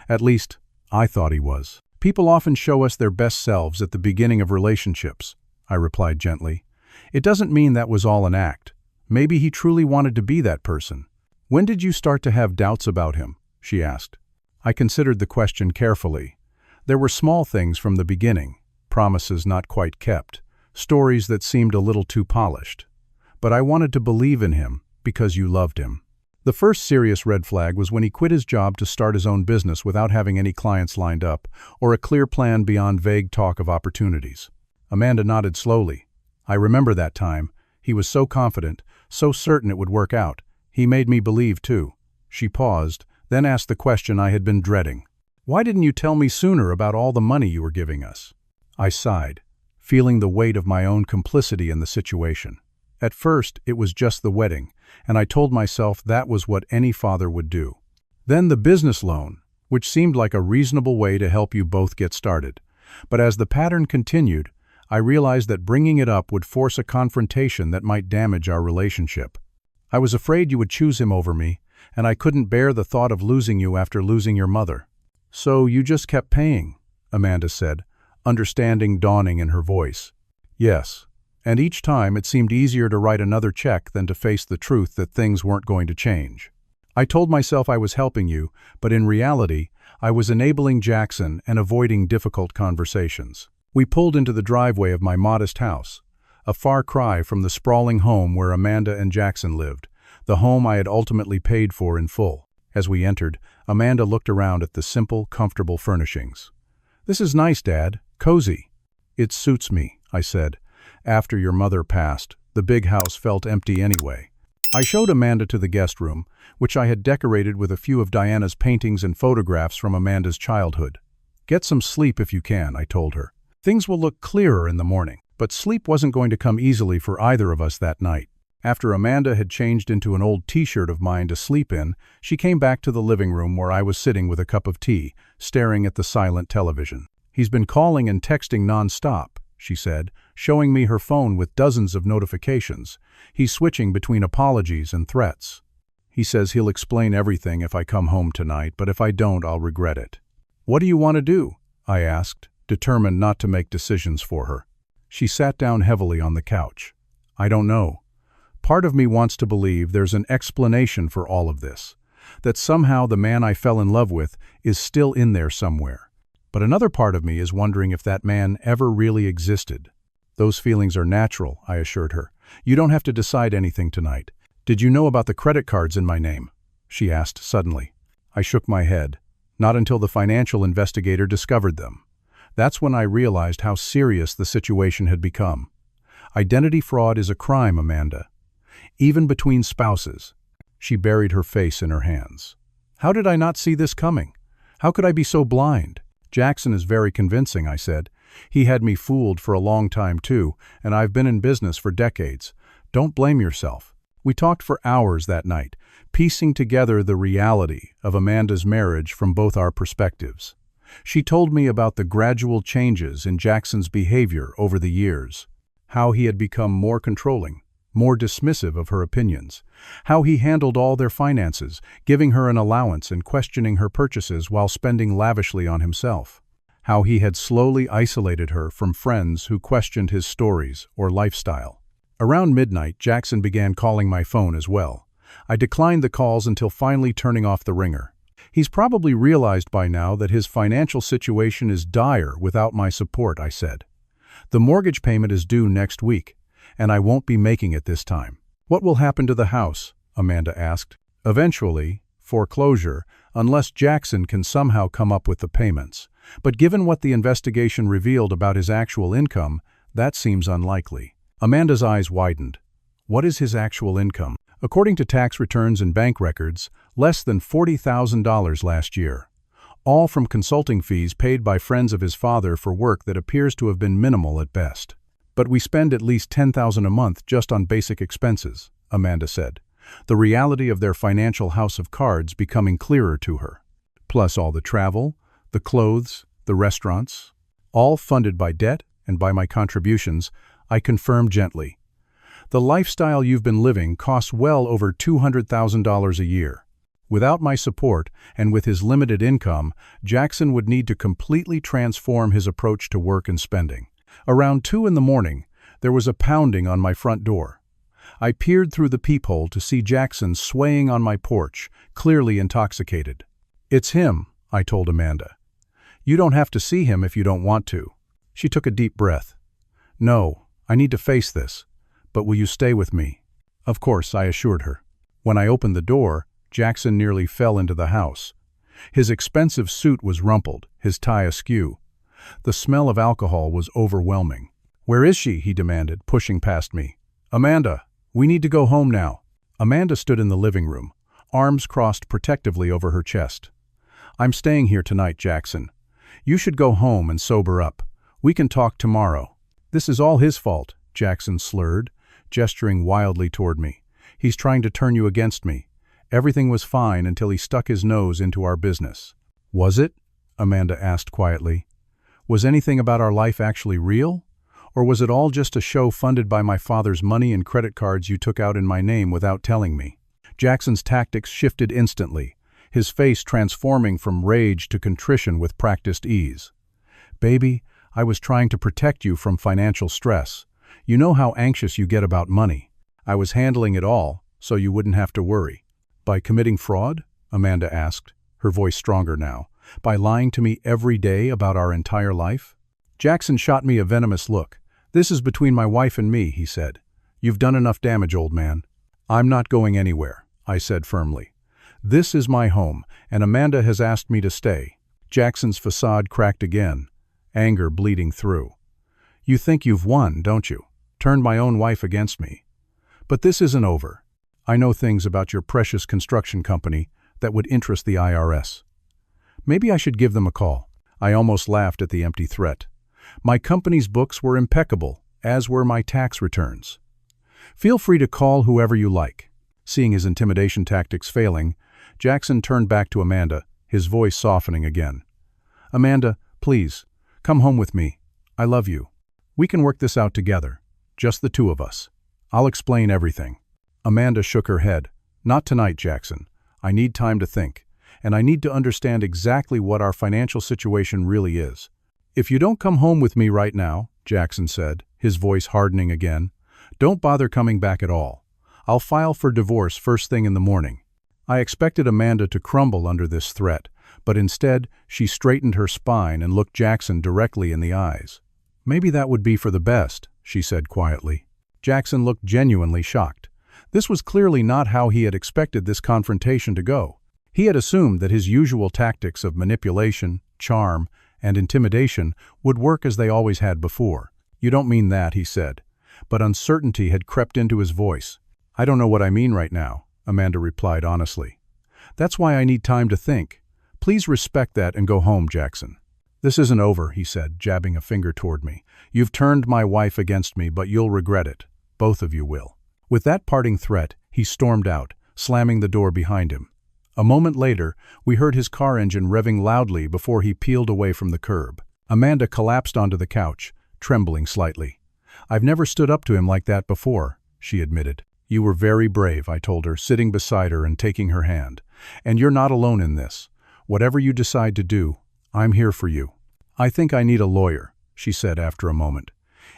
At least, I thought he was." "People often show us their best selves at the beginning of relationships," I replied gently. "It doesn't mean that was all an act. Maybe he truly wanted to be that person." "When did you start to have doubts about him?" she asked. I considered the question carefully. There were small things from the beginning, promises not quite kept, stories that seemed a little too polished. But I wanted to believe in him because you loved him. The first serious red flag was when he quit his job to start his own business without having any clients lined up or a clear plan beyond vague talk of opportunities. Amanda nodded slowly. "I remember that time. He was so confident, so certain it would work out. He made me believe, too." She paused, then asked the question I had been dreading. "Why didn't you tell me sooner about all the money you were giving us?" I sighed, feeling the weight of my own complicity in the situation. At first, it was just the wedding, and I told myself that was what any father would do. Then the business loan, which seemed like a reasonable way to help you both get started. But as the pattern continued, I realized that bringing it up would force a confrontation that might damage our relationship. I was afraid you would choose him over me, and I couldn't bear the thought of losing you after losing your mother. "So you just kept paying," Amanda said, understanding dawning in her voice. "Yes. And each time it seemed easier to write another check than to face the truth that things weren't going to change. I told myself I was helping you, but in reality, I was enabling Jackson and avoiding difficult conversations." We pulled into the driveway of my modest house, a far cry from the sprawling home where Amanda and Jackson lived, the home I had ultimately paid for in full. As we entered, Amanda looked around at the simple, comfortable furnishings. "This is nice, Dad. Cozy." "It suits me," I said. "After your mother passed, the big house felt empty anyway." I showed Amanda to the guest room, which I had decorated with a few of Diana's paintings and photographs from Amanda's childhood. "Get some sleep if you can," I told her. "Things will look clearer in the morning." But sleep wasn't going to come easily for either of us that night. After Amanda had changed into an old t-shirt of mine to sleep in, she came back to the living room where I was sitting with a cup of tea, staring at the silent television. "He's been calling and texting non-stop," she said, showing me her phone with dozens of notifications. "He's switching between apologies and threats. He says he'll explain everything if I come home tonight, but if I don't, I'll regret it." "What do you want to do?" I asked, determined not to make decisions for her. She sat down heavily on the couch. "I don't know. Part of me wants to believe there's an explanation for all of this, that somehow the man I fell in love with is still in there somewhere. But another part of me is wondering if that man ever really existed." "Those feelings are natural," I assured her. "You don't have to decide anything tonight." "Did you know about the credit cards in my name?" she asked suddenly. I shook my head. Not until the financial investigator discovered them. That's when I realized how serious the situation had become. Identity fraud is a crime, Amanda. Even between spouses. She buried her face in her hands. "How did I not see this coming? How could I be so blind?" "Jackson is very convincing," I said. "He had me fooled for a long time too, and I've been in business for decades. Don't blame yourself." We talked for hours that night, piecing together the reality of Amanda's marriage from both our perspectives. She told me about the gradual changes in Jackson's behavior over the years, how he had become more controlling, more dismissive of her opinions, how he handled all their finances, giving her an allowance and questioning her purchases while spending lavishly on himself, how he had slowly isolated her from friends who questioned his stories or lifestyle. Around midnight, Jackson began calling my phone as well. I declined the calls until finally turning off the ringer. "He's probably realized by now that his financial situation is dire without my support," I said. "The mortgage payment is due next week, and I won't be making it this time." "What will happen to the house?" Amanda asked. "Eventually, foreclosure, unless Jackson can somehow come up with the payments. But given what the investigation revealed about his actual income, that seems unlikely." Amanda's eyes widened. What is his actual income? According to tax returns and bank records, less than $40,000 last year. All from consulting fees paid by friends of his father for work that appears to have been minimal at best. But we spend at least $10,000 a month just on basic expenses, Amanda said, the reality of their financial house of cards becoming clearer to her. Plus all the travel, the clothes, the restaurants, all funded by debt and by my contributions, I confirmed gently. The lifestyle you've been living costs well over $200,000 a year. Without my support, and with his limited income, Jackson would need to completely transform his approach to work and spending. Around 2 in the morning, there was a pounding on my front door. I peered through the peephole to see Jackson swaying on my porch, clearly intoxicated. It's him, I told Amanda. You don't have to see him if you don't want to. She took a deep breath. No, I need to face this. But will you stay with me? Of course, I assured her. When I opened the door, Jackson nearly fell into the house. His expensive suit was rumpled, his tie askew. The smell of alcohol was overwhelming. Where is she? He demanded, pushing past me. Amanda, we need to go home now. Amanda stood in the living room, arms crossed protectively over her chest. I'm staying here tonight, Jackson. You should go home and sober up. We can talk tomorrow. This is all his fault, Jackson slurred, gesturing wildly toward me. He's trying to turn you against me. Everything was fine until he stuck his nose into our business. Was it? Amanda asked quietly. Was anything about our life actually real? Or was it all just a show funded by my father's money and credit cards you took out in my name without telling me? Jackson's tactics shifted instantly, his face transforming from rage to contrition with practiced ease. Baby, I was trying to protect you from financial stress. You know how anxious you get about money. I was handling it all, so you wouldn't have to worry. By committing fraud? Amanda asked, her voice stronger now. By lying to me every day about our entire life? Jackson shot me a venomous look. This is between my wife and me, he said. You've done enough damage, old man. I'm not going anywhere, I said firmly. This is my home, and Amanda has asked me to stay. Jackson's facade cracked again, anger bleeding through. You think you've won, don't you? Turned my own wife against me. But this isn't over. I know things about your precious construction company that would interest the IRS. Maybe I should give them a call. I almost laughed at the empty threat. My company's books were impeccable, as were my tax returns. Feel free to call whoever you like. Seeing his intimidation tactics failing, Jackson turned back to Amanda, his voice softening again. Amanda, please, come home with me. I love you. We can work this out together, just the two of us. I'll explain everything. Amanda shook her head. Not tonight, Jackson. I need time to think, and I need to understand exactly what our financial situation really is. If you don't come home with me right now, Jackson said, his voice hardening again, don't bother coming back at all. I'll file for divorce first thing in the morning. I expected Amanda to crumble under this threat, but instead she straightened her spine and looked Jackson directly in the eyes. Maybe that would be for the best, she said quietly. Jackson looked genuinely shocked. This was clearly not how he had expected this confrontation to go. He had assumed that his usual tactics of manipulation, charm, and intimidation would work as they always had before. You don't mean that, he said. But uncertainty had crept into his voice. I don't know what I mean right now, Amanda replied honestly. That's why I need time to think. Please respect that and go home, Jackson. This isn't over, he said, jabbing a finger toward me. You've turned my wife against me, but you'll regret it. Both of you will. With that parting threat, he stormed out, slamming the door behind him. A moment later, we heard his car engine revving loudly before he peeled away from the curb. Amanda collapsed onto the couch, trembling slightly. I've never stood up to him like that before, she admitted. You were very brave, I told her, sitting beside her and taking her hand. And you're not alone in this. Whatever you decide to do, I'm here for you. I think I need a lawyer, she said after a moment.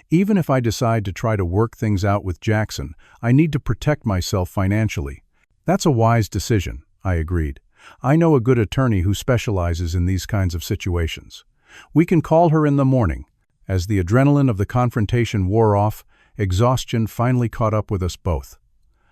Even if I decide to try to work things out with Jackson, I need to protect myself financially. That's a wise decision, I agreed. I know a good attorney who specializes in these kinds of situations. We can call her in the morning. As the adrenaline of the confrontation wore off, exhaustion finally caught up with us both.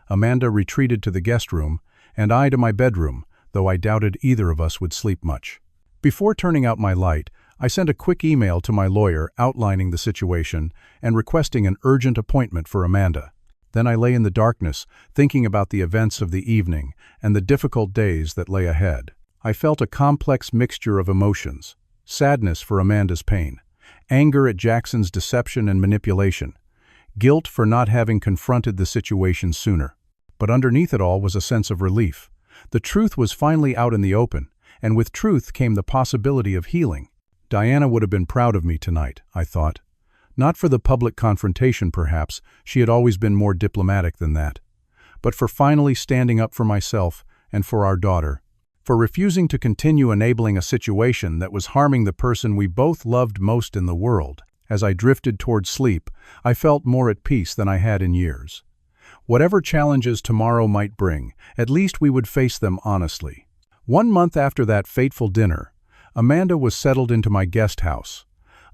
Amanda retreated to the guest room, and I to my bedroom, though I doubted either of us would sleep much. Before turning out my light, I sent a quick email to my lawyer outlining the situation and requesting an urgent appointment for Amanda. Then I lay in the darkness, thinking about the events of the evening and the difficult days that lay ahead. I felt a complex mixture of emotions: sadness for Amanda's pain, anger at Jackson's deception and manipulation, guilt for not having confronted the situation sooner. But underneath it all was a sense of relief. The truth was finally out in the open, and with truth came the possibility of healing. Diana would have been proud of me tonight, I thought. Not for the public confrontation, perhaps, she had always been more diplomatic than that, but for finally standing up for myself and for our daughter, for refusing to continue enabling a situation that was harming the person we both loved most in the world. As I drifted toward sleep, I felt more at peace than I had in years. Whatever challenges tomorrow might bring, at least we would face them honestly. 1 month after that fateful dinner, Amanda was settled into my guest house,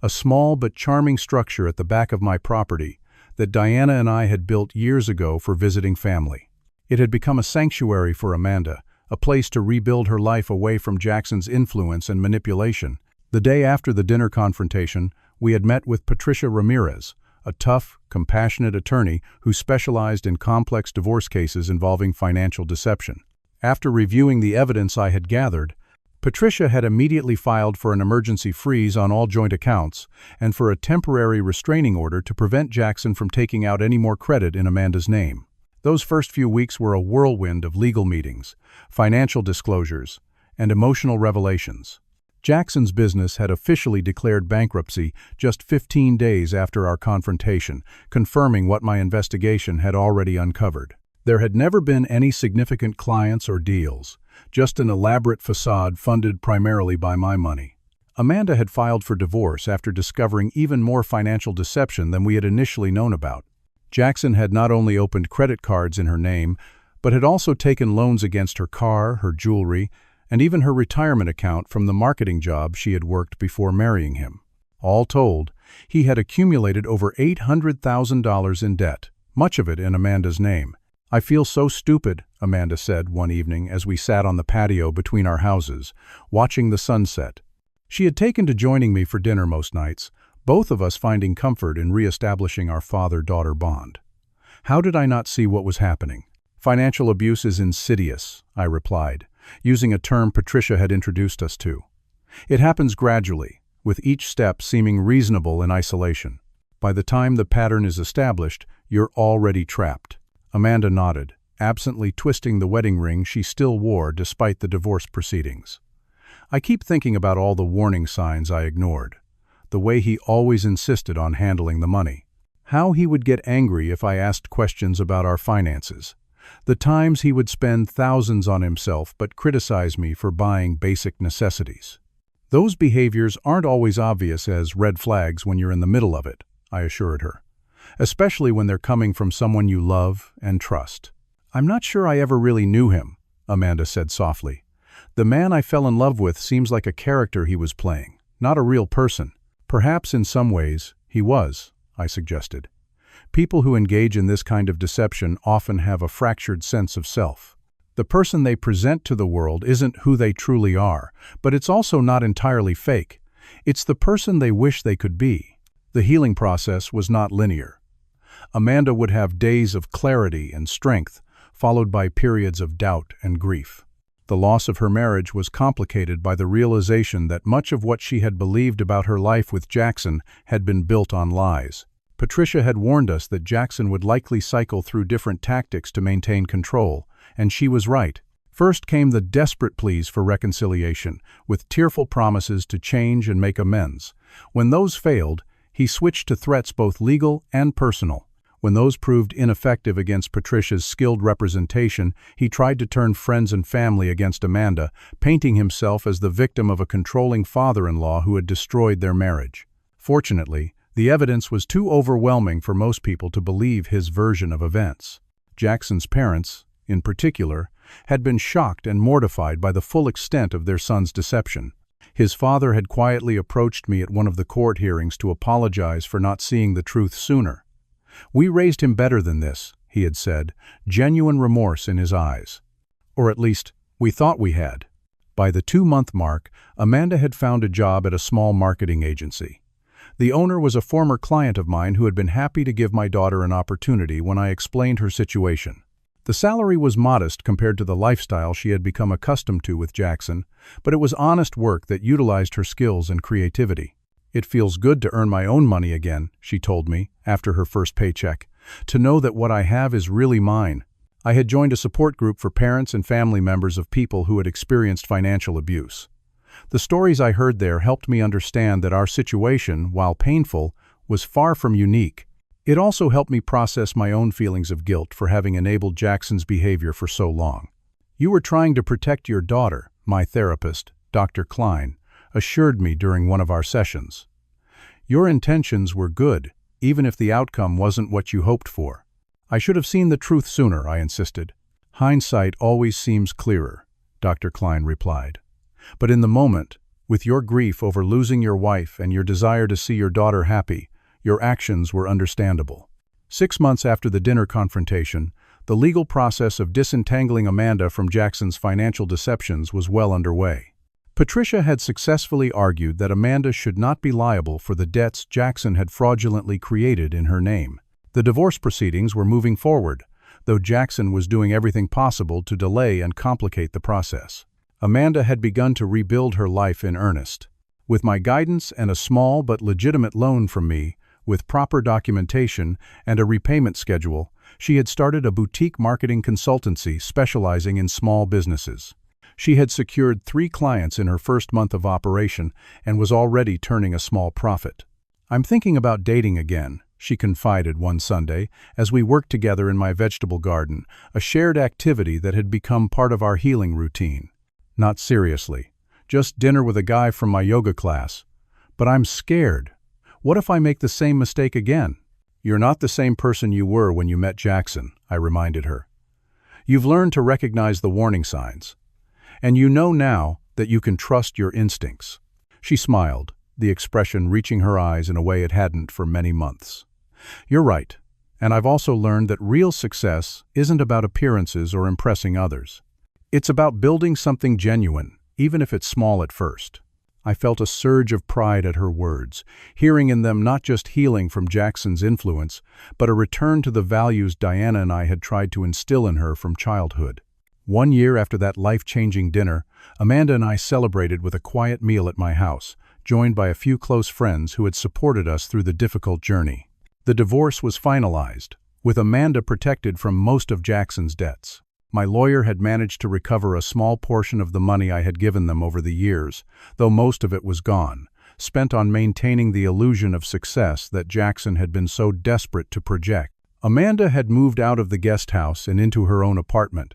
a small but charming structure at the back of my property that Diana and I had built years ago for visiting family. It had become a sanctuary for Amanda, a place to rebuild her life away from Jackson's influence and manipulation. The day after the dinner confrontation, we had met with Patricia Ramirez, a tough, compassionate attorney who specialized in complex divorce cases involving financial deception. After reviewing the evidence I had gathered, Patricia had immediately filed for an emergency freeze on all joint accounts and for a temporary restraining order to prevent Jackson from taking out any more credit in Amanda's name. Those first few weeks were a whirlwind of legal meetings, financial disclosures, and emotional revelations. Jackson's business had officially declared bankruptcy just 15 days after our confrontation, confirming what my investigation had already uncovered. There had never been any significant clients or deals, just an elaborate facade funded primarily by my money. Amanda had filed for divorce after discovering even more financial deception than we had initially known about. Jackson had not only opened credit cards in her name, but had also taken loans against her car, her jewelry, and even her retirement account from the marketing job she had worked before marrying him. All told, he had accumulated over $800,000 in debt, much of it in Amanda's name. "I feel so stupid," Amanda said one evening as we sat on the patio between our houses, watching the sunset. She had taken to joining me for dinner most nights, both of us finding comfort in re-establishing our father-daughter bond. How did I not see what was happening? "Financial abuse is insidious," I replied, using a term Patricia had introduced us to. "It happens gradually, with each step seeming reasonable in isolation. By the time the pattern is established, you're already trapped." Amanda nodded, absently twisting the wedding ring she still wore despite the divorce proceedings. "I keep thinking about all the warning signs I ignored. The way he always insisted on handling the money. How he would get angry if I asked questions about our finances. The times he would spend thousands on himself but criticize me for buying basic necessities. Those behaviors aren't always obvious as red flags when you're in the middle of it," I assured her. "Especially when they're coming from someone you love and trust." "I'm not sure I ever really knew him," Amanda said softly. "The man I fell in love with seems like a character he was playing, not a real person." "Perhaps in some ways, he was," I suggested. "People who engage in this kind of deception often have a fractured sense of self. The person they present to the world isn't who they truly are, but it's also not entirely fake. It's the person they wish they could be." The healing process was not linear. Amanda would have days of clarity and strength, followed by periods of doubt and grief. The loss of her marriage was complicated by the realization that much of what she had believed about her life with Jackson had been built on lies. Patricia had warned us that Jackson would likely cycle through different tactics to maintain control, and she was right. First came the desperate pleas for reconciliation, with tearful promises to change and make amends. When those failed, he switched to threats both legal and personal. When those proved ineffective against Patricia's skilled representation, he tried to turn friends and family against Amanda, painting himself as the victim of a controlling father-in-law who had destroyed their marriage. Fortunately, the evidence was too overwhelming for most people to believe his version of events. Jackson's parents, in particular, had been shocked and mortified by the full extent of their son's deception. His father had quietly approached me at one of the court hearings to apologize for not seeing the truth sooner. "We raised him better than this," he had said, genuine remorse in his eyes. "Or at least, we thought we had." By the 2-month mark, Amanda had found a job at a small marketing agency. The owner was a former client of mine who had been happy to give my daughter an opportunity when I explained her situation. The salary was modest compared to the lifestyle she had become accustomed to with Jackson, but it was honest work that utilized her skills and creativity. "It feels good to earn my own money again," she told me, after her first paycheck, "to know that what I have is really mine." I had joined a support group for parents and family members of people who had experienced financial abuse. The stories I heard there helped me understand that our situation, while painful, was far from unique. It also helped me process my own feelings of guilt for having enabled Jackson's behavior for so long. "You were trying to protect your daughter," my therapist, Dr. Klein, assured me during one of our sessions. "Your intentions were good, even if the outcome wasn't what you hoped for." "I should have seen the truth sooner," I insisted. "Hindsight always seems clearer," Dr. Klein replied. "But in the moment, with your grief over losing your wife and your desire to see your daughter happy, your actions were understandable." 6 months after the dinner confrontation, the legal process of disentangling Amanda from Jackson's financial deceptions was well underway. Patricia had successfully argued that Amanda should not be liable for the debts Jackson had fraudulently created in her name. The divorce proceedings were moving forward, though Jackson was doing everything possible to delay and complicate the process. Amanda had begun to rebuild her life in earnest. With my guidance and a small but legitimate loan from me, with proper documentation and a repayment schedule, she had started a boutique marketing consultancy specializing in small businesses. She had secured 3 clients in her first month of operation and was already turning a small profit. "I'm thinking about dating again," she confided one Sunday as we worked together in my vegetable garden, a shared activity that had become part of our healing routine. "Not seriously. Just dinner with a guy from my yoga class. But I'm scared. What if I make the same mistake again?" "You're not the same person you were when you met Jackson," I reminded her. "You've learned to recognize the warning signs. And you know now that you can trust your instincts." She smiled, the expression reaching her eyes in a way it hadn't for many months. "You're right, and I've also learned that real success isn't about appearances or impressing others. It's about building something genuine, even if it's small at first." I felt a surge of pride at her words, hearing in them not just healing from Jackson's influence, but a return to the values Diana and I had tried to instill in her from childhood. 1 year after that life-changing dinner, Amanda and I celebrated with a quiet meal at my house, joined by a few close friends who had supported us through the difficult journey. The divorce was finalized, with Amanda protected from most of Jackson's debts. My lawyer had managed to recover a small portion of the money I had given them over the years, though most of it was gone, spent on maintaining the illusion of success that Jackson had been so desperate to project. Amanda had moved out of the guest house and into her own apartment,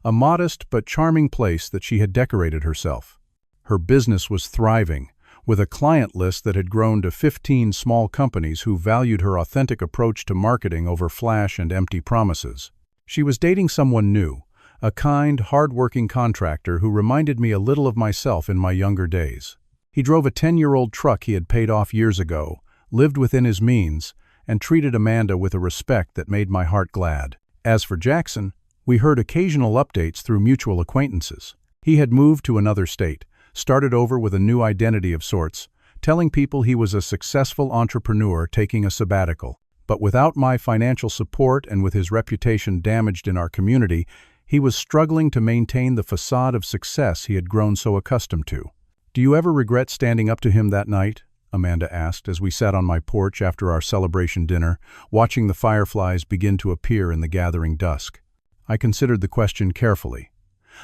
a modest but charming place that she had decorated herself. Her business was thriving, with a client list that had grown to 15 small companies who valued her authentic approach to marketing over flash and empty promises. She was dating someone new, a kind, hard-working contractor who reminded me a little of myself in my younger days. He drove a 10-year-old truck he had paid off years ago, lived within his means, and treated Amanda with a respect that made my heart glad. As for Jackson, we heard occasional updates through mutual acquaintances. He had moved to another state, started over with a new identity of sorts, telling people he was a successful entrepreneur taking a sabbatical. But without my financial support and with his reputation damaged in our community, he was struggling to maintain the facade of success he had grown so accustomed to. "Do you ever regret standing up to him that night?" Amanda asked as we sat on my porch after our celebration dinner, watching the fireflies begin to appear in the gathering dusk. I considered the question carefully.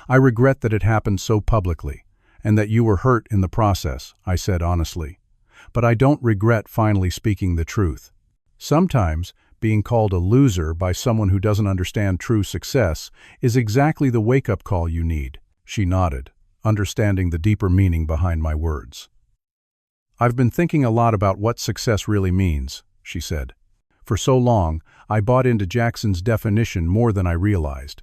"I regret that it happened so publicly, and that you were hurt in the process," I said honestly. "But I don't regret finally speaking the truth. Sometimes, being called a loser by someone who doesn't understand true success is exactly the wake-up call you need." She nodded, understanding the deeper meaning behind my words. "I've been thinking a lot about what success really means," she said. "For so long, I bought into Jackson's definition more than I realized.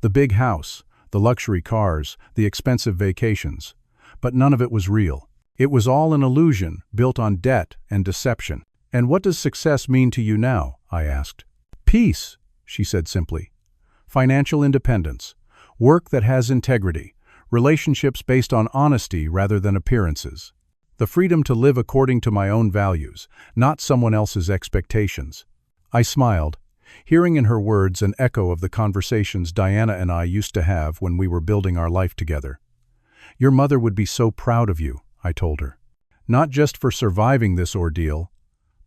The big house, the luxury cars, the expensive vacations. But none of it was real. It was all an illusion built on debt and deception." "And what does success mean to you now?" I asked. "Peace," she said simply. "Financial independence, work that has integrity, Relationships based on honesty rather than appearances. The freedom to live according to my own values, not someone else's expectations. I smiled, hearing in her words an echo of the conversations Diana and I used to have when we were building our life together. Your mother would be so proud of you, I told her. Not just for surviving this ordeal,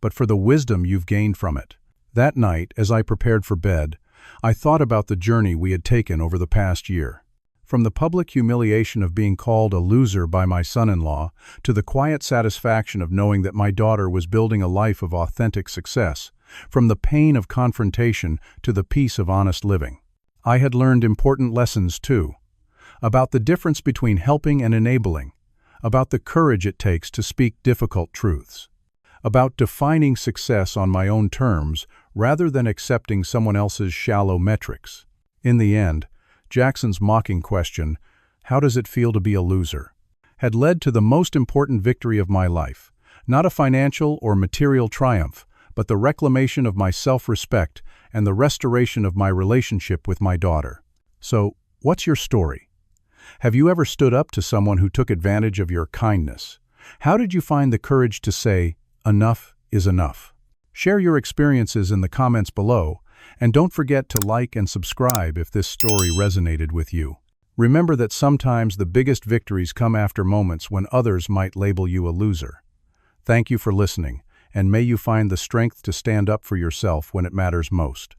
but for the wisdom you've gained from it. That night, as I prepared for bed, I thought about the journey we had taken over the past year. From the public humiliation of being called a loser by my son-in-law to the quiet satisfaction of knowing that my daughter was building a life of authentic success, from the pain of confrontation to the peace of honest living. I had learned important lessons too, about the difference between helping and enabling, about the courage it takes to speak difficult truths, about defining success on my own terms rather than accepting someone else's shallow metrics. In the end, Jackson's mocking question, "How does it feel to be a loser?" had led to the most important victory of my life, not a financial or material triumph, but the reclamation of my self-respect and the restoration of my relationship with my daughter. So, what's your story? Have you ever stood up to someone who took advantage of your kindness? How did you find the courage to say, "Enough is enough"? Share your experiences in the comments below, and don't forget to like and subscribe if this story resonated with you. Remember that sometimes the biggest victories come after moments when others might label you a loser. Thank you for listening, and may you find the strength to stand up for yourself when it matters most.